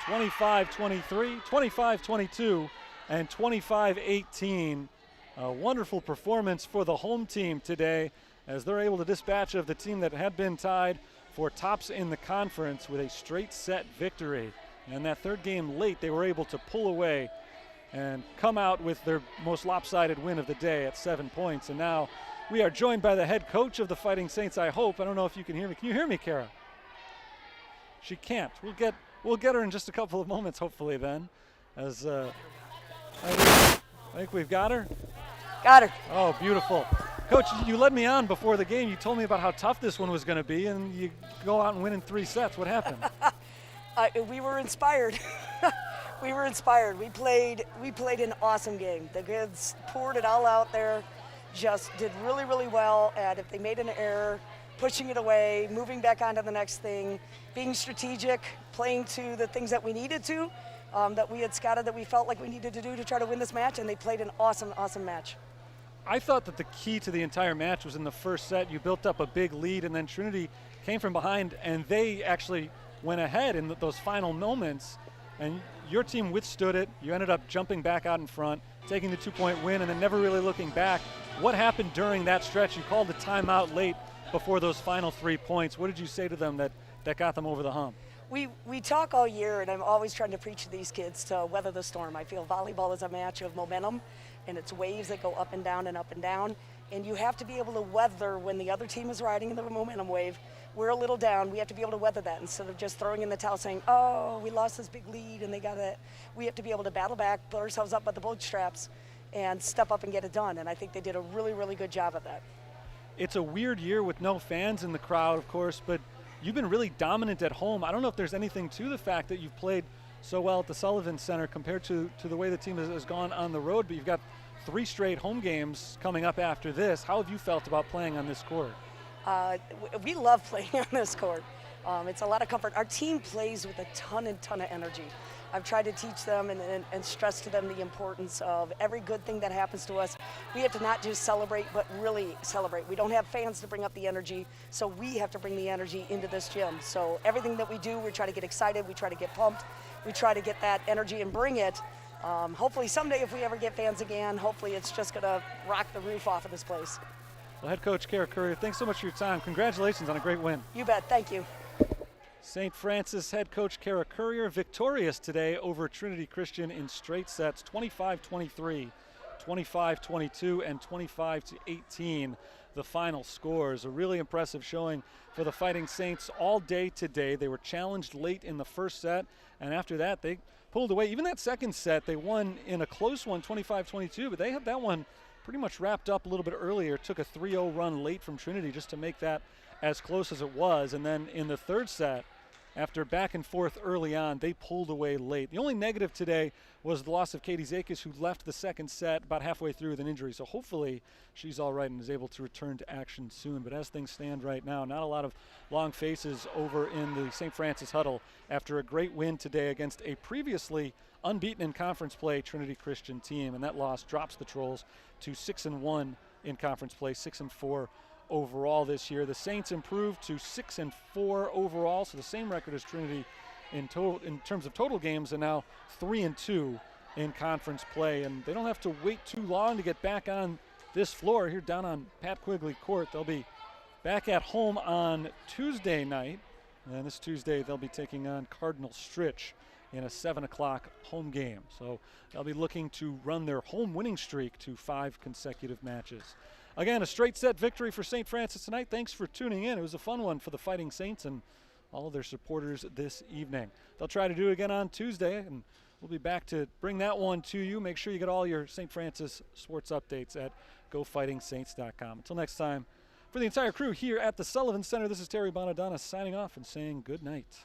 25-23, 25-22, and 25-18. A wonderful performance for the home team today as they're able to dispatch of the team that had been tied for tops in the conference with a straight set victory. And that third game late, they were able to pull away and come out with their most lopsided win of the day at 7 points. And now we are joined by the head coach of the Fighting Saints, I hope. I don't know if you can hear me. Can you hear me, Cara? She can't. We'll get her in just a couple of moments, hopefully, then. As I think we've got her. Got her. Oh, beautiful. Coach, you led me on before the game. You told me about how tough this one was going to be, and you go out and win in 3 sets. What happened? We were inspired. We were inspired. We played an awesome game. The kids poured it all out there, just did really, really well at, if they made an error, pushing it away, moving back on to the next thing, being strategic, playing to the things that we needed to, that we had scouted that we felt like we needed to do to try to win this match, and they played an awesome, awesome match. I thought that the key to the entire match was in the first set. You built up a big lead, and then Trinity came from behind, and they actually went ahead in those final moments, and your team withstood it. You ended up jumping back out in front, taking the 2-point win, and then never really looking back. What happened during that stretch? You called the timeout late before those final 3 points. What did you say to them that got them over the hump? We talk all year, and I'm always trying to preach to these kids to weather the storm. I feel volleyball is a match of momentum, and it's waves that go up and down and up and down. And you have to be able to weather when the other team is riding in the momentum wave. We're a little down. We have to be able to weather that instead of just throwing in the towel saying, oh, we lost this big lead and they got it. We have to be able to battle back, put ourselves up by the bootstraps, and step up and get it done. And I think they did a really, really good job of that. It's a weird year with no fans in the crowd, of course, but you've been really dominant at home. I don't know if there's anything to the fact that you've played so well at the Sullivan Center compared to the way the team has gone on the road, but you've got 3 straight home games coming up after this. How have you felt about playing on this court? We love playing on this court. It's a lot of comfort. Our team plays with a ton of energy. I've tried to teach them and stress to them the importance of every good thing that happens to us. We have to not just celebrate, but really celebrate. We don't have fans to bring up the energy, so we have to bring the energy into this gym. So everything that we do, we try to get excited, we try to get pumped, we try to get that energy and bring it. Hopefully someday if we ever get fans again, hopefully it's just gonna rock the roof off of this place. Well, head coach Cara Courier, thanks so much for your time. Congratulations on a great win. You bet, thank you. St. Francis head coach Cara Courier victorious today over Trinity Christian in straight sets, 25-23, 25-22, and 25-18. The final scores. A really impressive showing for the Fighting Saints all day today. They were challenged late in the first set, and after that they pulled away. Even that second set, they won in a close one, 25-22, but they had that one pretty much wrapped up a little bit earlier. Took a 3-0 run late from Trinity just to make that as close as it was. And then in the third set, after back and forth early on, they pulled away late. The only negative today was the loss of Katie Zakis, who left the second set about halfway through with an injury. So hopefully she's all right and is able to return to action soon. But as things stand right now, not a lot of long faces over in the St. Francis huddle after a great win today against a previously unbeaten in conference play Trinity Christian team. And that loss drops the Trolls to 6-1 in conference play, 6-4 overall this year. The Saints improved to 6-4 overall, so the same record as Trinity in terms of total games, and now 3-2 in conference play. And they don't have to wait too long to get back on this floor here down on Pat Quigley Court. They'll be back at home on Tuesday night, and this Tuesday they'll be taking on Cardinal Stritch in a 7 o'clock home game. So they'll be looking to run their home winning streak to 5 consecutive matches. Again, a straight set victory for St. Francis tonight. Thanks for tuning in. It was a fun one for the Fighting Saints and all of their supporters this evening. They'll try to do it again on Tuesday, and we'll be back to bring that one to you. Make sure you get all your St. Francis sports updates at GoFightingSaints.com. Until next time, for the entire crew here at the Sullivan Center, this is Terry Bonadonna signing off and saying good night.